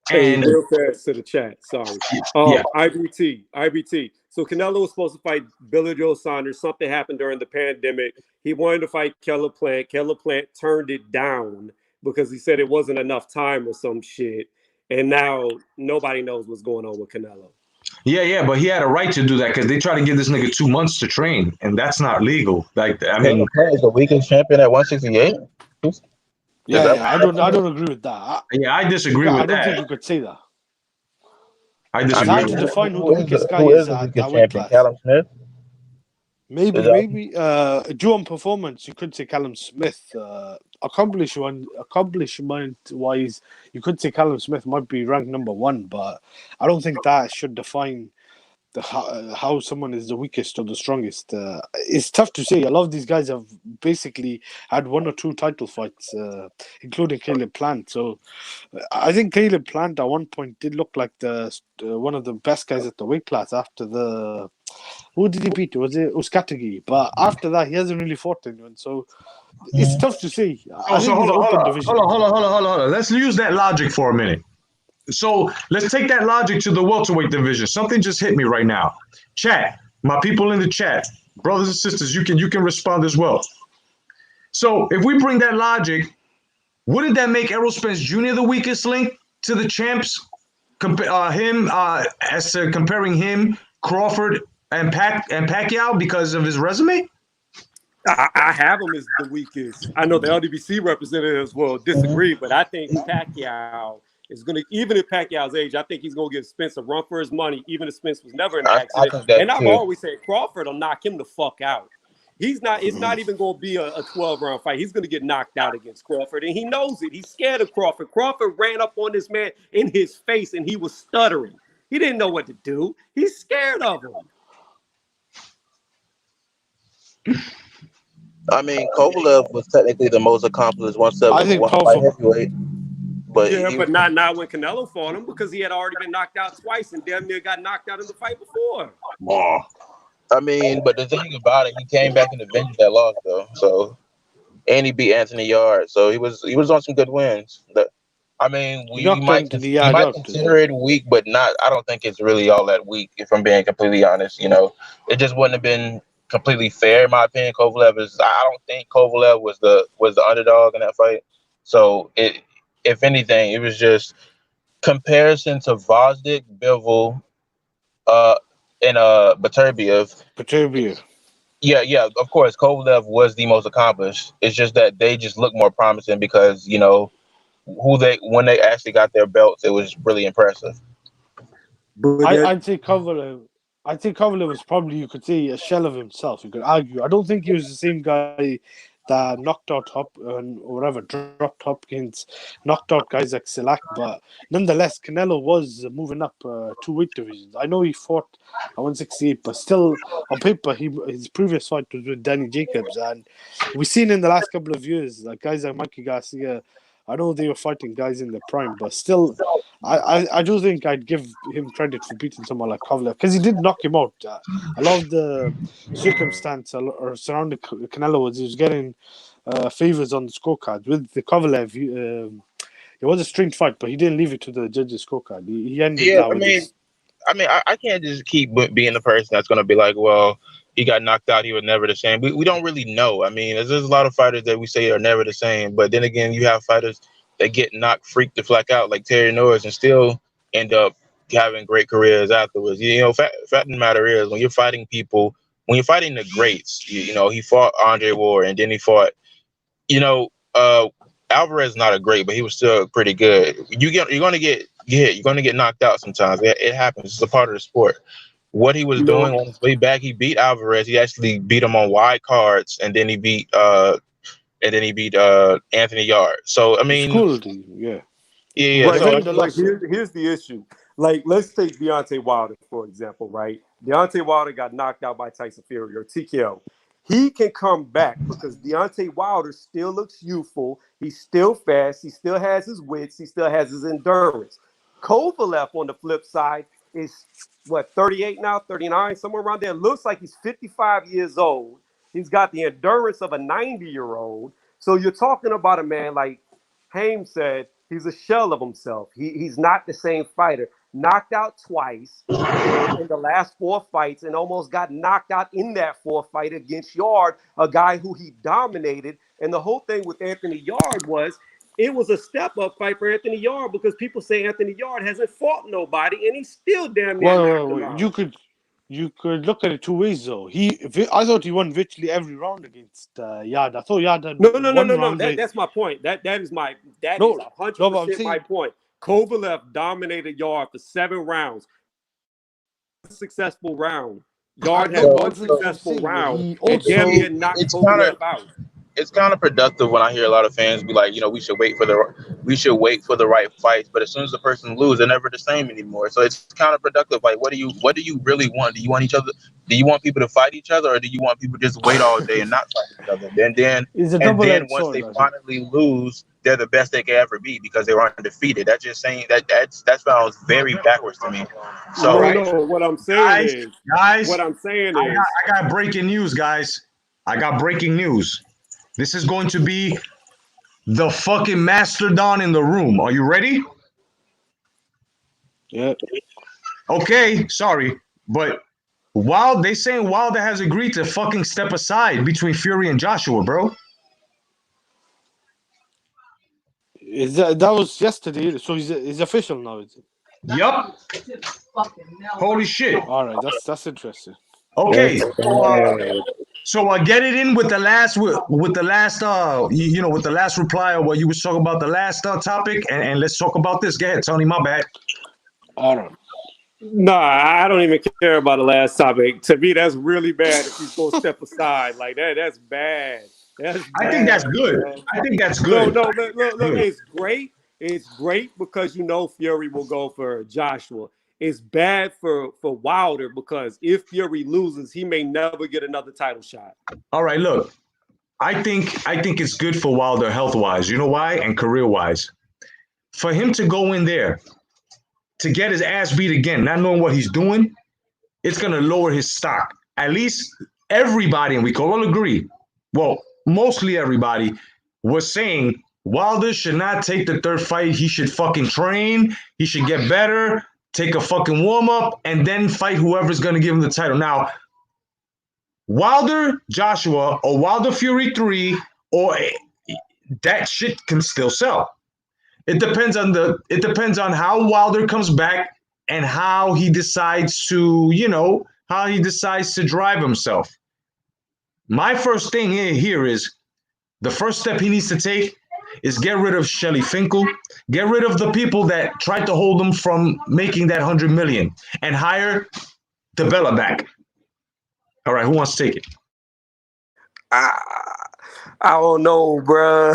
Hey, And real fast to the chat. Sorry. yeah, IBT. So Canelo was supposed to fight Billy Joe Saunders. Something happened during the pandemic. He wanted to fight Keller Plant. Keller Plant turned it down because he said it wasn't enough time or some shit. And now nobody knows what's going on with Canelo. yeah, but he had a right to do that because they try to give this nigga 2 months to train, and that's not legal. Like, I mean, Plant is the weakest champion at 168. Yeah, I don't agree with that. I disagree with I don't that. think you could say that. I It's disagree hard to with that. define who the weakest guy Who is is the at weakest that weight champion? class. Callum Smith. Maybe due on performance, you could say Callum Smith. Accomplishment wise, you could say Callum Smith might be ranked number one, but I don't think that should define how someone is the weakest or the strongest. It's tough to say. A lot of these guys have basically had one or two title fights, including Caleb Plant. So I think Caleb Plant at one point did look like the one of the best guys at the weight class after the. Who did he beat? Was it Uskatagi? But after that, he hasn't really fought anyone. So it's tough to say. I think it's an open division. Hold on. Let's use that logic for a minute. So let's take that logic to the welterweight division. Something just hit me right now. Chat, my people in the chat, brothers and sisters, you can respond as well. So if we bring that logic, wouldn't that make Errol Spence Jr. the weakest link to the champs? Comparing him, Crawford, and Pacquiao because of his resume? I have him as the weakest. I know the LDBC representatives will disagree, but I think Pacquiao is going to, even at Pacquiao's age, I think he's going to give Spence a run for his money, even if Spence was never in an accident. And I've always said Crawford will knock him the fuck out. It's not even going to be a 12-round fight. He's going to get knocked out against Crawford, and he knows it. He's scared of Crawford. Crawford ran up on this man in his face, and he was stuttering. He didn't know what to do. He's scared of him. I mean, Kovalev was technically the most accomplished 171 heavyweight. But not when Canelo fought him because he had already been knocked out twice and damn near got knocked out in the fight before. Oh. I mean, but the thing about it, he came back and avenged that loss though. So, and he beat Anthony Yard, so he was on some good wins. I mean, you might consider it weak, but not. I don't think it's really all that weak. If I'm being completely honest, it just wouldn't have been completely fair in my opinion. Kovalev is. I don't think Kovalev was the underdog in that fight. So if anything, it was just comparison to Vosdick, Bivol, uh, and Beterbiev. Peterbia. Yeah, of course, Kovalev was the most accomplished. It's just that they just look more promising because who they when they actually got their belts, it was really impressive. But I, that I'd say Kovalev. I'd say Kovalev was probably, you could say, a shell of himself. You could argue. I don't think he was the same guy that knocked out or whatever, dropped Hopkins, knocked out guys like Silak. But nonetheless, Canelo was moving up 2 weight divisions. I know he fought at 168, but still, on paper, his previous fight was with Danny Jacobs, and we've seen in the last couple of years, like guys like Mikey Garcia. I know they were fighting guys in their prime, but still, I do think I'd give him credit for beating someone like Kovalev because he did knock him out. A lot of the circumstance or surrounding Canelo was he was getting favors on the scorecard. With the Kovalev, it was a strange fight, but he didn't leave it to the judges' scorecard. He ended Yeah, that with his. I can't just keep being the person that's going to be like, well, he got knocked out, he was never the same. We don't really know. I mean, there's a lot of fighters that we say are never the same, but then again, you have fighters that get knocked, freaked the flack out, like Terry Norris, and still end up having great careers afterwards. Fact of the matter is, when you're fighting people, when you're fighting the greats, he fought Andre Ward, and then he fought, you know, Alvarez is not a great, but he was still pretty good. You're gonna get hit. You're gonna get knocked out sometimes. It happens. It's a part of the sport. What he was you know doing on his way back, he beat Alvarez. He actually beat him on wide cards, and then he beat Anthony Yard. So I mean, Schooled him, yeah. yeah. Right, So Even but the like loss. here's the issue. Like, let's take Deontay Wilder for example, right? Deontay Wilder got knocked out by Tyson Fury or TKO. He can come back because Deontay Wilder still looks youthful. He's still fast. He still has his wits. He still has his endurance. Kovalev, on the flip side, is what, 38 now, 39, somewhere around there. Looks like he's 55 years old. He's got the endurance of a 90-year-old. So you're talking about a man like Haim said, he's a shell of himself. He's not the same fighter. Knocked out twice in the last 4 fights and almost got knocked out in that 4th fight against Yard, a guy who he dominated. And the whole thing with Anthony Yard was it was a step-up fight for Anthony Yard because people say Anthony Yard hasn't fought nobody, and he still damn near knocked him out. You could look at it 2 ways though. I thought he won virtually every round against Yard. I thought Yard had No, no, no, one no, no. round where That's my point. That is no, hundred no, but I'm percent my saying point. Kovalev dominated Yard for 7 rounds. Successful round. Yard no, had but I so one get what you're successful saying. round He and damn also near knocked it's kind of Kovalev out. it's counterproductive when I hear a lot of fans be like, we should wait for the right fights, but as soon as the person loses, they're never the same anymore. So it's counterproductive. Like, what do you really want? Do you want each other? Do you want people to fight each other, or do you want people to just wait all day and not fight each other? it's a And then double-edged once sword. they I think. finally lose, they're the best they can ever be because they were undefeated. That's just saying that sounds very backwards to me. No, So Right. no. Guys, What guys, I'm saying I got is, I got breaking news, guys. I got breaking news. This is going to be the fucking mastodon in the room. Are you ready? Yeah. Okay, sorry, but they saying Wilder has agreed to fucking step aside between Fury and Joshua, bro. That was yesterday, so he's official now. Is it? Yup. Holy shit. All right, that's interesting. Okay, that's bad. get it in with the last with the last with the last reply of what you was talking about the last topic, and let's talk about this. Go ahead, Tony. My bad. All right. Nah, I don't even care about the last topic. To me, that's really bad if he's going to step aside like that. That's bad. That's I think that's bad, good. man. I think that's No, good. no, look, Good. it's great. It's great because Fury will go for Joshua. It's bad for Wilder because if Fury loses, he may never get another title shot. All right, look. I think it's good for Wilder health wise. You know why? And career wise. For him to go in there to get his ass beat again, not knowing what he's doing, it's gonna lower his stock. At least everybody, and we can all agree, well, mostly everybody, was saying Wilder should not take the 3rd fight. He should fucking train. He should get better, take a fucking warm up, and then fight whoever's gonna give him the title. Now, Wilder Joshua or Wilder Fury 3 or that shit can still sell. It depends on how Wilder comes back and how he decides to, drive himself. My first thing here is the first step he needs to take is get rid of Shelly Finkel, get rid of the people that tried to hold him from making that 100 million, and hire DeBella back. All right, who wants to take it? I don't know, bro.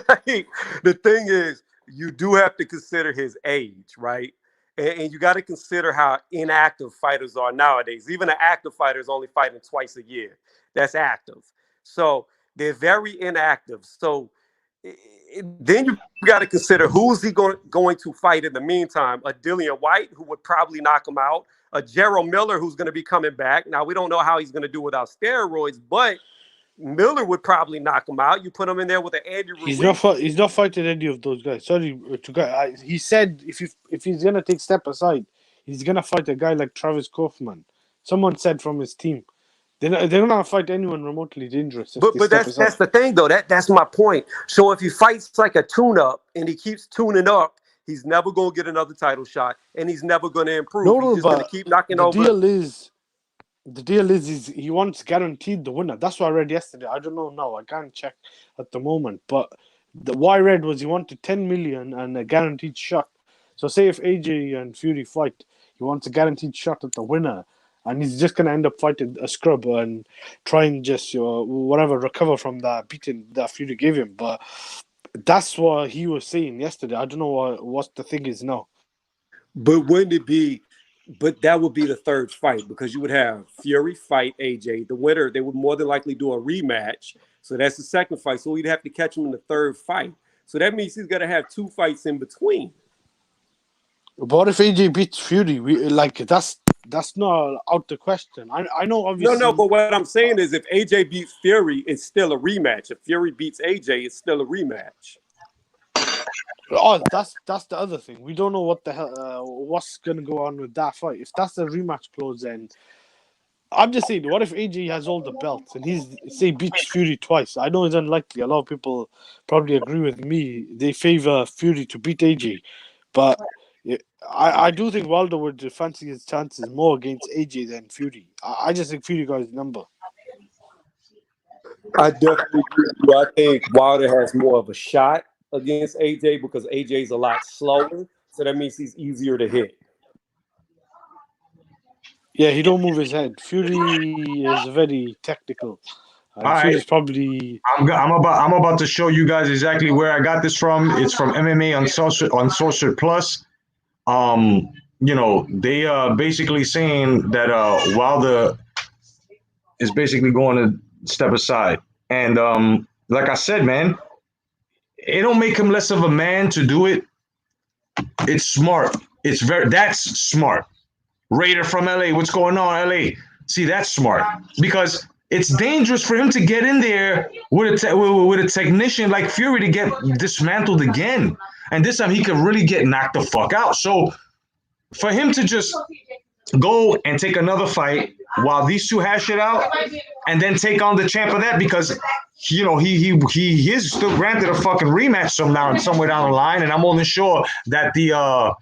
Like, the thing is, you do have to consider his age, right? And you got to consider how inactive fighters are nowadays. Even an active fighter is only fighting twice a year. That's active. So they're very inactive. So then you got to consider who's he going to fight in the meantime. A Dillian White, who would probably knock him out. A Gerald Miller, who's going to be coming back. Now, we don't know how he's going to do without steroids, but Miller would probably knock him out. You put him in there with an Andy Ruiz. He's not fighting any of those guys. Sorry to guy. He said if he's gonna take step aside, he's gonna fight a guy like Travis Kaufman. Someone said from his team. They're not gonna fight anyone remotely dangerous. But that's the thing though. That's my point. So if he fights like a tune-up and he keeps tuning up, he's never gonna get another title shot, and he's never gonna improve. He's just gonna keep knocking over. The deal is he wants guaranteed the winner. That's what I read yesterday. I don't know now. I can't check at the moment. But what I read was he wanted 10 million and a guaranteed shot. So say if AJ and Fury fight, he wants a guaranteed shot at the winner. And he's just going to end up fighting a scrub and try and just, recover from that beating that Fury gave him. But that's what he was saying yesterday. I don't know what the thing is now. But wouldn't it be... But that would be the third fight because you would have Fury fight AJ. The winner, they would more than likely do a rematch. So that's the second fight. So we'd have to catch him in the third fight. So that means he's going to have two fights in between. But what if AJ beats Fury? That's not out the question. I know obviously. No, but what I'm saying is if AJ beats Fury, it's still a rematch. If Fury beats AJ, it's still a rematch. Oh, that's the other thing. We don't know what the hell what's gonna go on with that fight. If that's the rematch clause, then I'm just saying, what if AJ has all the belts and he's beats Fury twice? I know it's unlikely. A lot of people probably agree with me. They favor Fury to beat AJ, but I do think Wilder would fancy his chances more against AJ than Fury. I just think Fury got his number. I definitely agree with you. I think Wilder has more of a shot against AJ because AJ's a lot slower, so that means he's easier to hit. Yeah, he don't move his head. Fury is very technical. Fury's probably. I'm about to show you guys exactly where I got this from. It's from MMA on Sorcerer Plus. They are basically saying that Wilder is basically going to step aside, and like I said, man. It don't make him less of a man to do it. It's smart. That's smart. Raider from LA, what's going on, LA? See, that's smart because it's dangerous for him to get in there with a technician like Fury to get dismantled again, and this time he could really get knocked the fuck out. So for him to just go and take another fight while these two hash it out, and then take on the champ of that because. He is still granted a fucking rematch somewhere down the line, and I'm only sure that the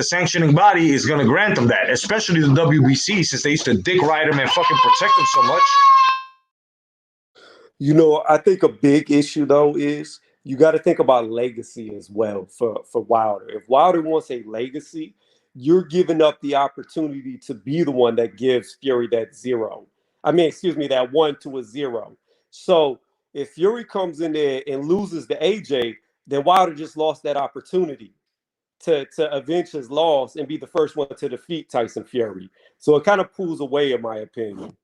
sanctioning body is going to grant him that, especially the WBC, since they used to dick ride him and fucking protect him so much. I think a big issue though is you got to think about legacy as well for Wilder. If Wilder wants a legacy, you're giving up the opportunity to be the one that gives Fury that that 1 to a 0. So if Fury comes in there and loses to AJ, then Wilder just lost that opportunity to avenge his loss and be the first one to defeat Tyson Fury. So it kind of pulls away, in my opinion.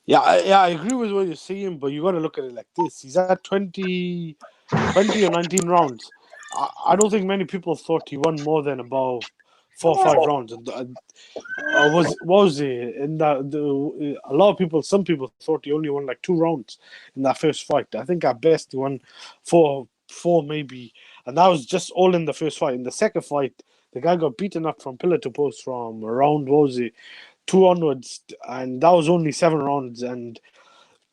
Yeah, I agree with what you're saying, but you got to look at it like this. He's at 20 or 19 rounds. I don't think many people thought he won more than about 4 or 5 rounds. What was it? And a lot of people, some people thought he only won like 2 rounds in that first fight. I think at best he won 4 maybe, and that was just all in the first fight. In the second fight, the guy got beaten up from pillar to post from around 2 onwards, and that was only 7 rounds. And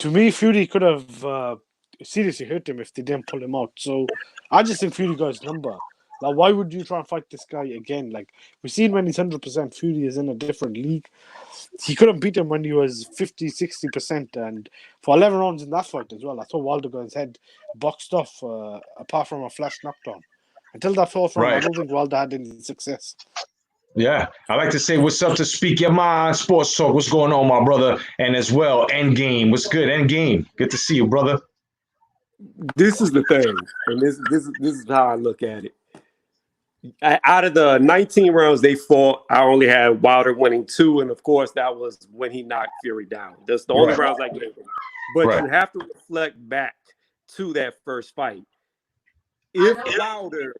to me, Fury could have seriously hurt him if they didn't pull him out. So I just think Fury got his number. Like, why would you try and fight this guy again? Like, we've seen when he's 100%, Fury is in a different league. He couldn't beat him when he was 50, 60%. And for 11 rounds in that fight as well, I thought Wilder got his head boxed off, apart from a flash knockdown. Until that fourth round, I Right. don't think Wilder had any success. Yeah, I like to say what's up to Speak Your Mind Sports Talk. What's going on, my brother? And as well, Endgame. What's good, Endgame? Good to see you, brother. This is the thing, and this is how I look at it. Out of the 19 rounds they fought, I only had Wilder winning 2, and of course that was when he knocked Fury down. That's the only Right. rounds I gave him. But Right. you have to reflect back to that first fight. If Wilder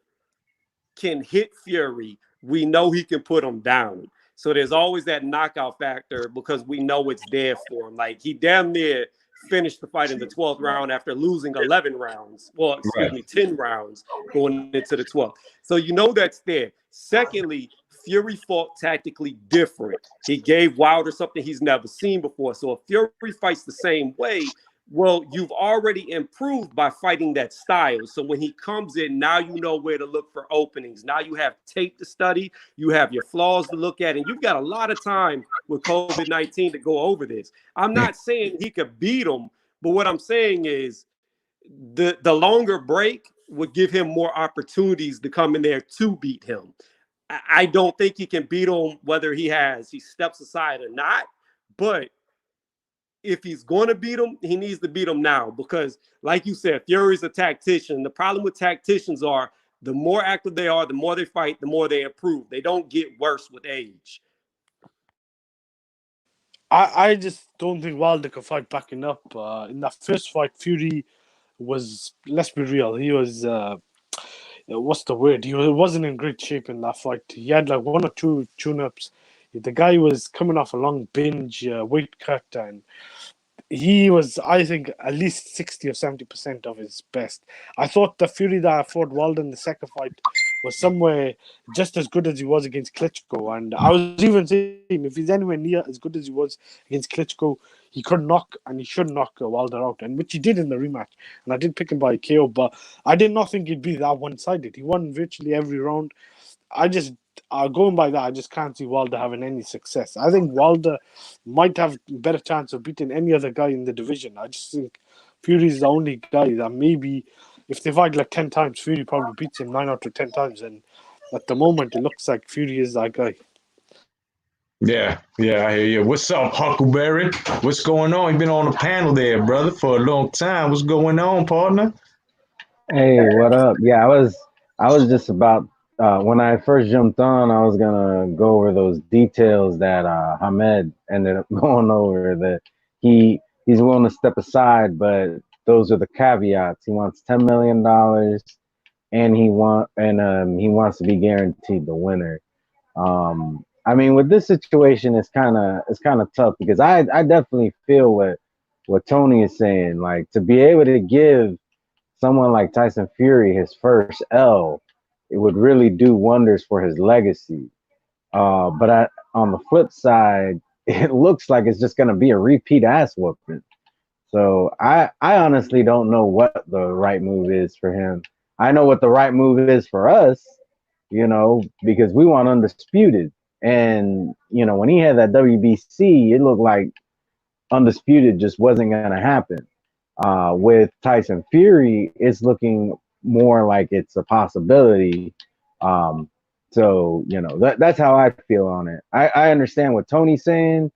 can hit Fury, we know he can put him down. So there's always that knockout factor because we know it's there for him. Like, he damn near finished the fight in the 12th round after losing 11 rounds. Well, excuse Right. me, 10 rounds going into the 12th. So you know that's there. Secondly, Fury fought tactically different. He gave Wilder something he's never seen before. So if Fury fights the same way, well, you've already improved by fighting that style. So when he comes in, now you know where to look for openings. Now you have tape to study. You have your flaws to look at. And you've got a lot of time with COVID-19 to go over this. I'm not saying he could beat him, but what I'm saying is the longer break would give him more opportunities to come in there to beat him. I don't think he can beat him whether he steps aside or not. But if he's going to beat him, he needs to beat him now because, like you said, Fury's a tactician. The problem with tacticians are the more active they are, the more they fight, the more they improve. They don't get worse with age. I just don't think Wilder could fight backing up. In that first fight, Fury was, let's be real, he was, what's the word? He wasn't in great shape in that fight. He had like 1 or 2 tune-ups. The guy was coming off a long binge, weight cut, and he was, I think, at least 60 or 70% of his best. I thought the Fury that fought Wilder in the second fight was somewhere just as good as he was against Klitschko. And I was even saying, if he's anywhere near as good as he was against Klitschko, he could knock and he should knock Wilder out, and which he did in the rematch. And I did pick him by KO, but I did not think he'd be that one-sided. He won virtually every round. I just, going by that, I just can't see Wilder having any success. I think Wilder might have a better chance of beating any other guy in the division. I just think Fury is the only guy that maybe, if they fight like 10 times, Fury probably beats him 9 out of 10 times. And at the moment, it looks like Fury is that guy. Yeah, I hear you. What's up, Huckleberry? What's going on? You've been on the panel there, brother, for a long time. What's going on, partner? Hey, what up? Yeah, I was just about when I first jumped on, I was gonna go over those details that Hamed ended up going over. That he's willing to step aside, but those are the caveats. He wants $10 million, and he wants to be guaranteed the winner. I mean, with this situation, it's kind of tough because I definitely feel what Tony is saying. Like, to be able to give someone like Tyson Fury his first L, it would really do wonders for his legacy. But on the flip side, it looks like it's just going to be a repeat ass whooping. So I honestly don't know what the right move is for him. I know what the right move is for us, because we want undisputed. And, when he had that WBC, it looked like undisputed just wasn't going to happen. With Tyson Fury, it's looking more like it's a possibility. So that's how I feel on it. I understand what Tony's saying,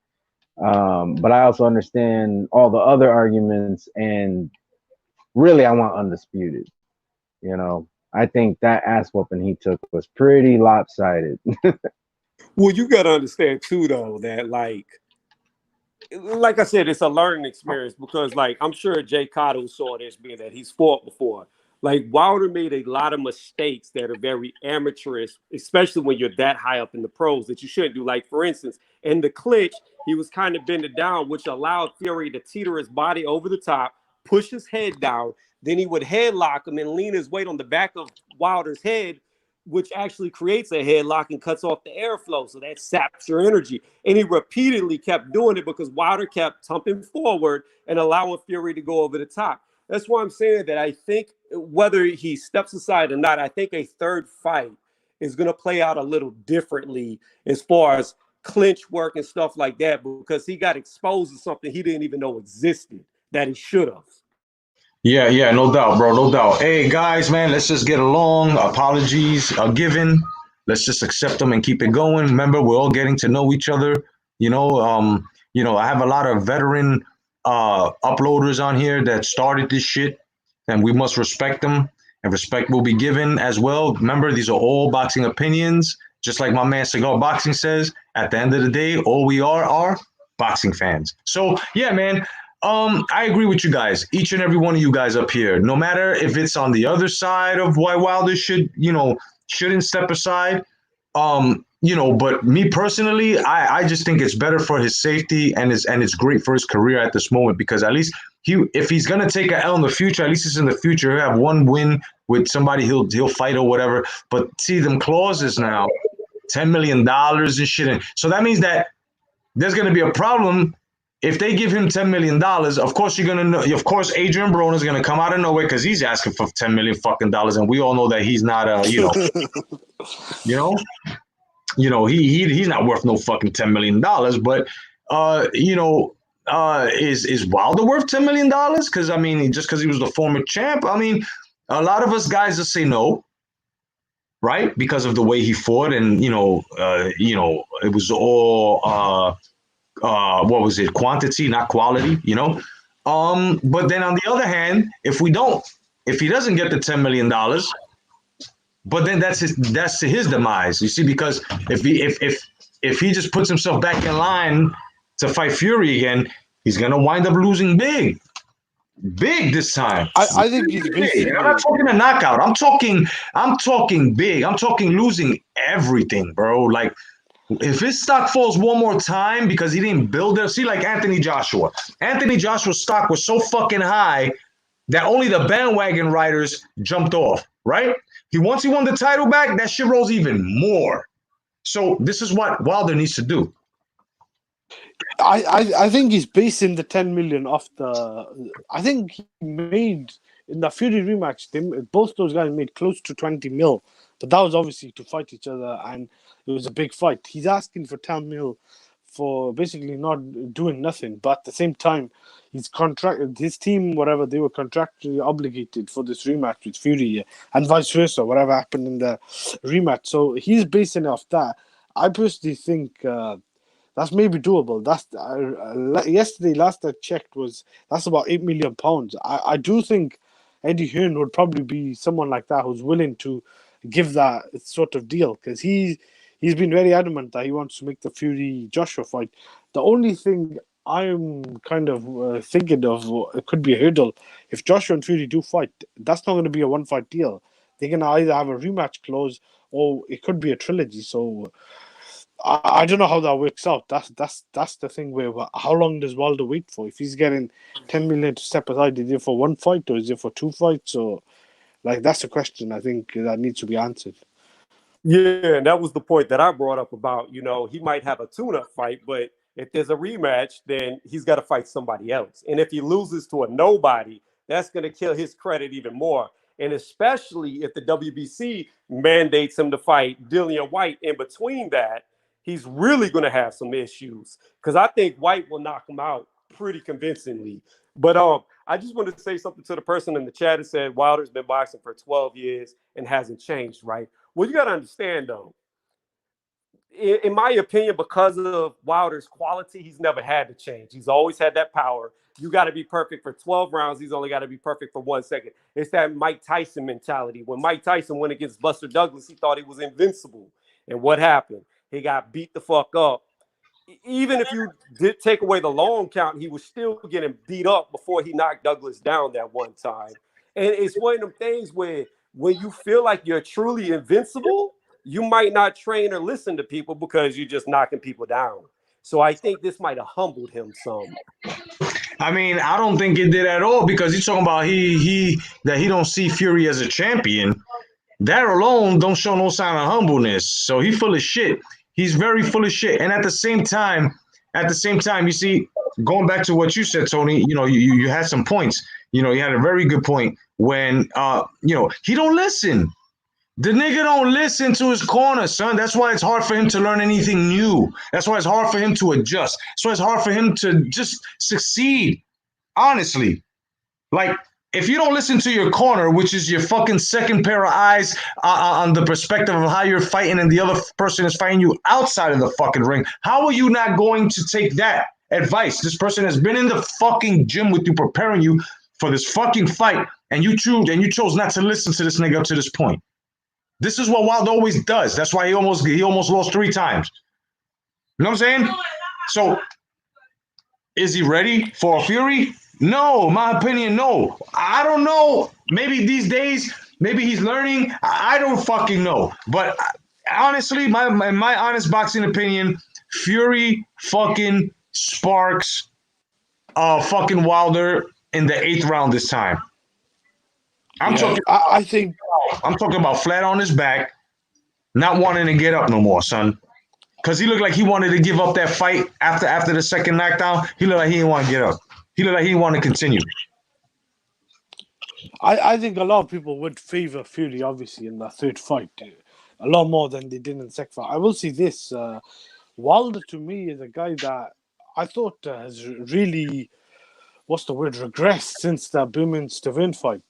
but I also understand all the other arguments, and really I want undisputed. I think that ass whooping he took was pretty lopsided. Well, you got to understand too, though, that like I said, it's a learning experience because, like, I'm sure Jay Cotto saw this, being that he's fought before. Like, Wilder made a lot of mistakes that are very amateurish, especially when you're that high up in the pros, that you shouldn't do. Like, for instance, in the clinch, he was kind of bending down, which allowed Fury to teeter his body over the top, push his head down. Then he would headlock him and lean his weight on the back of Wilder's head, which actually creates a headlock and cuts off the airflow. So that saps your energy. And he repeatedly kept doing it because Wilder kept thumping forward and allowing Fury to go over the top. That's why I'm saying that I think whether he steps aside or not, I think a third fight is going to play out a little differently as far as clinch work and stuff like that, because he got exposed to something he didn't even know existed that he should have. Yeah, no doubt, bro, no doubt. Hey, guys, man, let's just get along. Apologies are given. Let's just accept them and keep it going. Remember, we're all getting to know each other. I have a lot of veteran uploaders on here that started this shit, and we must respect them, and respect will be given as well. Remember, these are all boxing opinions. Just like my man Cigar Boxing says, at the end of the day, all we are boxing fans. So, yeah, man, I agree with you guys, each and every one of you guys up here. No matter if it's on the other side of why Wilder shouldn't step aside. But me personally, I just think it's better for his safety, and it's great for his career at this moment, because at least if he's gonna take an L in the future, at least it's in the future. He'll have one win with somebody he'll fight or whatever. But see them clauses now, $10 million and shit. And so that means that there's gonna be a problem. If they give him $10 million, of course you're gonna know. Of course, Adrian Broner is gonna come out of nowhere because he's asking for $10 million fucking dollars, and we all know that he's not he's not worth no fucking $10 million. But is Wilder worth $10 million? Because I mean, just because he was the former champ, I mean, a lot of us guys just say no, right? Because of the way he fought, and it was all. What was it? Quantity, not quality, But then on the other hand, if he doesn't get the $10 million, but then that's his demise, you see, because if he just puts himself back in line to fight Fury again, he's gonna wind up losing big this time. I think he's basically. I'm not talking a knockout. I'm talking big. I'm talking losing everything, bro. Like, if his stock falls one more time because he didn't build it, see, like Anthony Joshua. Anthony Joshua's stock was so fucking high that only the bandwagon riders jumped off, right? Once he won the title back, that shit rose even more. So this is what Wilder needs to do. I think he's basing the 10 million off the. I think he made in the Fury rematch. Both those guys made close to 20 mil, but that was obviously to fight each other, and it was a big fight. He's asking for 10 mil for basically not doing nothing, but at the same time, his team, whatever, they were contractually obligated for this rematch with Fury, and vice versa, whatever happened in the rematch. So he's basing it off that. I personally think that's maybe doable. That's yesterday. Last I checked that's about £8 million. I do think Eddie Hearn would probably be someone like that who's willing to give that sort of deal, because he's been very adamant that he wants to make the Fury Joshua fight. The only thing I'm kind of thinking of, it could be a hurdle. If Joshua and Fury do fight, that's not going to be a one fight deal. They're going to either have a rematch clause or it could be a trilogy. So I don't know how that works out. That's the thing where how long does Wilder wait for? If he's getting 10 million to step aside, is it for one fight or is it for two fights? Or that's a question I think that needs to be answered. Yeah, and that was the point that I brought up about, he might have a tune-up fight, but if there's a rematch, then he's got to fight somebody else. And if he loses to a nobody, that's going to kill his credit even more. And especially if the WBC mandates him to fight Dillian White in between that, he's really going to have some issues, because I think White will knock him out pretty convincingly. But I just wanted to say something to the person in the chat that said Wilder's been boxing for 12 years and hasn't changed, right? Well, you got to understand, though, in my opinion, because of Wilder's quality, he's never had to change. He's always had that power. You got to be perfect for 12 rounds. He's only got to be perfect for 1 second. It's that Mike Tyson mentality. When Mike Tyson went against Buster Douglas, he thought he was invincible. And what happened? He got beat the fuck up. Even if you did take away the long count, he was still getting beat up before he knocked Douglas down that one time. And it's one of them things where when you feel like you're truly invincible, you might not train or listen to people because you're just knocking people down. So I think this might have humbled him some. I mean, I don't think it did at all, because he's talking about that he don't see Fury as a champion. That alone don't show no sign of humbleness. So he's full of shit. He's very full of shit. And at the same time, you see, going back to what you said, Tony, you had some points. You know, he had a very good point when he don't listen. The nigga don't listen to his corner, son. That's why it's hard for him to learn anything new. That's why it's hard for him to adjust. That's why it's hard for him to just succeed. Honestly, like if you don't listen to your corner, which is your fucking second pair of eyes on the perspective of how you're fighting, and the other person is fighting you outside of the fucking ring, how are you not going to take that advice? This person has been in the fucking gym with you, preparing you for this fucking fight, and you chose not to listen to this nigga up to this point. This is what Wilder always does. That's why he almost lost 3 times. You know what I'm saying? So, is he ready for a Fury? No, my opinion, no. I don't know. Maybe these days, maybe he's learning. I don't fucking know. But honestly, my honest boxing opinion, Fury fucking sparks fucking Wilder in the 8th round this time. I'm talking about flat on his back, not wanting to get up no more, son. Because he looked like he wanted to give up that fight after the second knockdown. He looked like he didn't want to get up. He looked like he didn't want to continue. I think a lot of people would favor Fury, obviously, in the 3rd fight. A lot more than they did in the 2nd fight. I will say this. Wilder, to me, is a guy that I thought has really... what's the word, regressed since that Booming Stavern fight.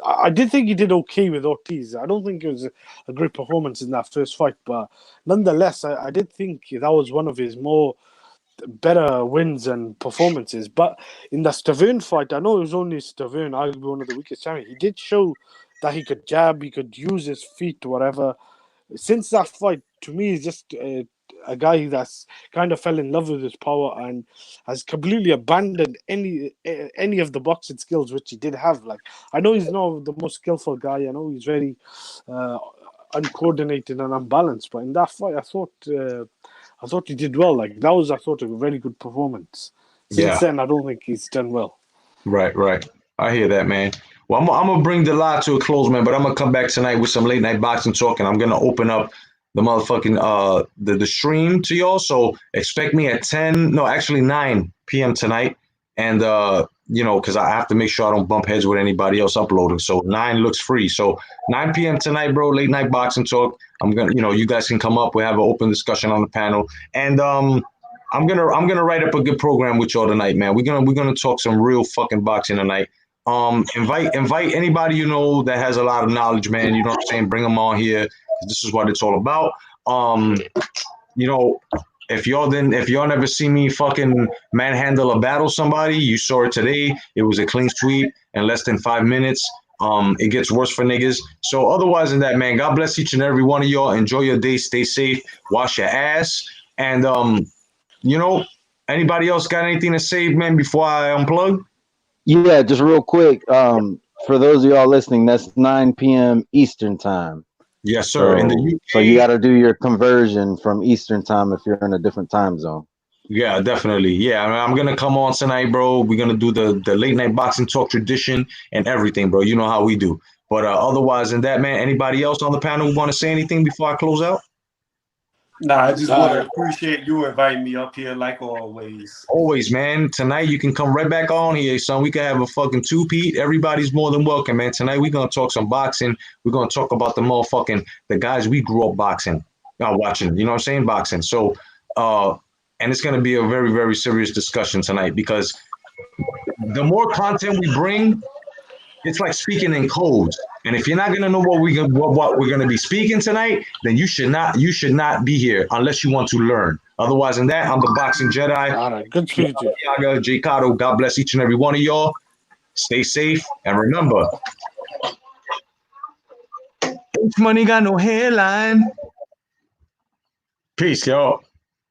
I did think he did okay with Ortiz. I don't think it was a great performance in that first fight, but nonetheless, I did think that was one of his more better wins and performances. But in the Stavern fight, I know it was only Stavern, arguably one of the weakest champions. He did show that he could jab, he could use his feet, whatever. Since that fight, to me, he's just a guy that's kind of fell in love with his power and has completely abandoned any of the boxing skills which he did have. Like, I know he's not the most skillful guy. I know he's very uncoordinated and unbalanced. But in that fight, I thought he did well. Like, that was, I thought, a very good performance. Since then, I don't think he's done well. Right. I hear that, man. Well, I'm gonna bring the lot to a close, man. But I'm gonna come back tonight with some late night boxing talk, and I'm gonna open up the motherfucking the stream to y'all. So expect me at 9 p.m. tonight. And because I have to make sure I don't bump heads with anybody else uploading. So 9 looks free. So 9 p.m. tonight, bro, late night boxing talk. I'm gonna, you guys can come up. We have an open discussion on the panel. And I'm gonna write up a good program with y'all tonight, man. We're gonna talk some real fucking boxing tonight. Invite anybody that has a lot of knowledge, man. You know what I'm saying? Bring them on here. This is what it's all about. If y'all never see me fucking manhandle or battle somebody, you saw it today. It was a clean sweep in less than 5 minutes. It gets worse for niggas. So otherwise than that, man, God bless each and every one of y'all. Enjoy your day. Stay safe. Wash your ass. And anybody else got anything to say, man, before I unplug? Yeah, just real quick. For those of y'all listening, that's 9 p.m. Eastern time. Yes, sir. In the UK, so you got to do your conversion from Eastern time if you're in a different time zone. Yeah, definitely. Yeah, I'm gonna come on tonight, bro. We're gonna do the late night boxing talk tradition and everything, bro. You know how we do. But otherwise than that, man, anybody else on the panel want to say anything before I close out? Nah, I just want to appreciate you inviting me up here like always. Always, man. Tonight you can come right back on here, son. We can have a fucking two-peat. Everybody's more than welcome, man. Tonight we're gonna talk some boxing. We're gonna talk about the guys we grew up watching. You know what I'm saying? Boxing. So and it's gonna be a very, very serious discussion tonight because the more content we bring, it's like speaking in codes. And if you're not gonna know what we're gonna be speaking tonight, then you should not be here unless you want to learn. Otherwise than that, I'm the Boxing Jedi. All right, good to you. J. Cotto, God bless each and every one of y'all. Stay safe and remember, money got no hairline. Peace, y'all.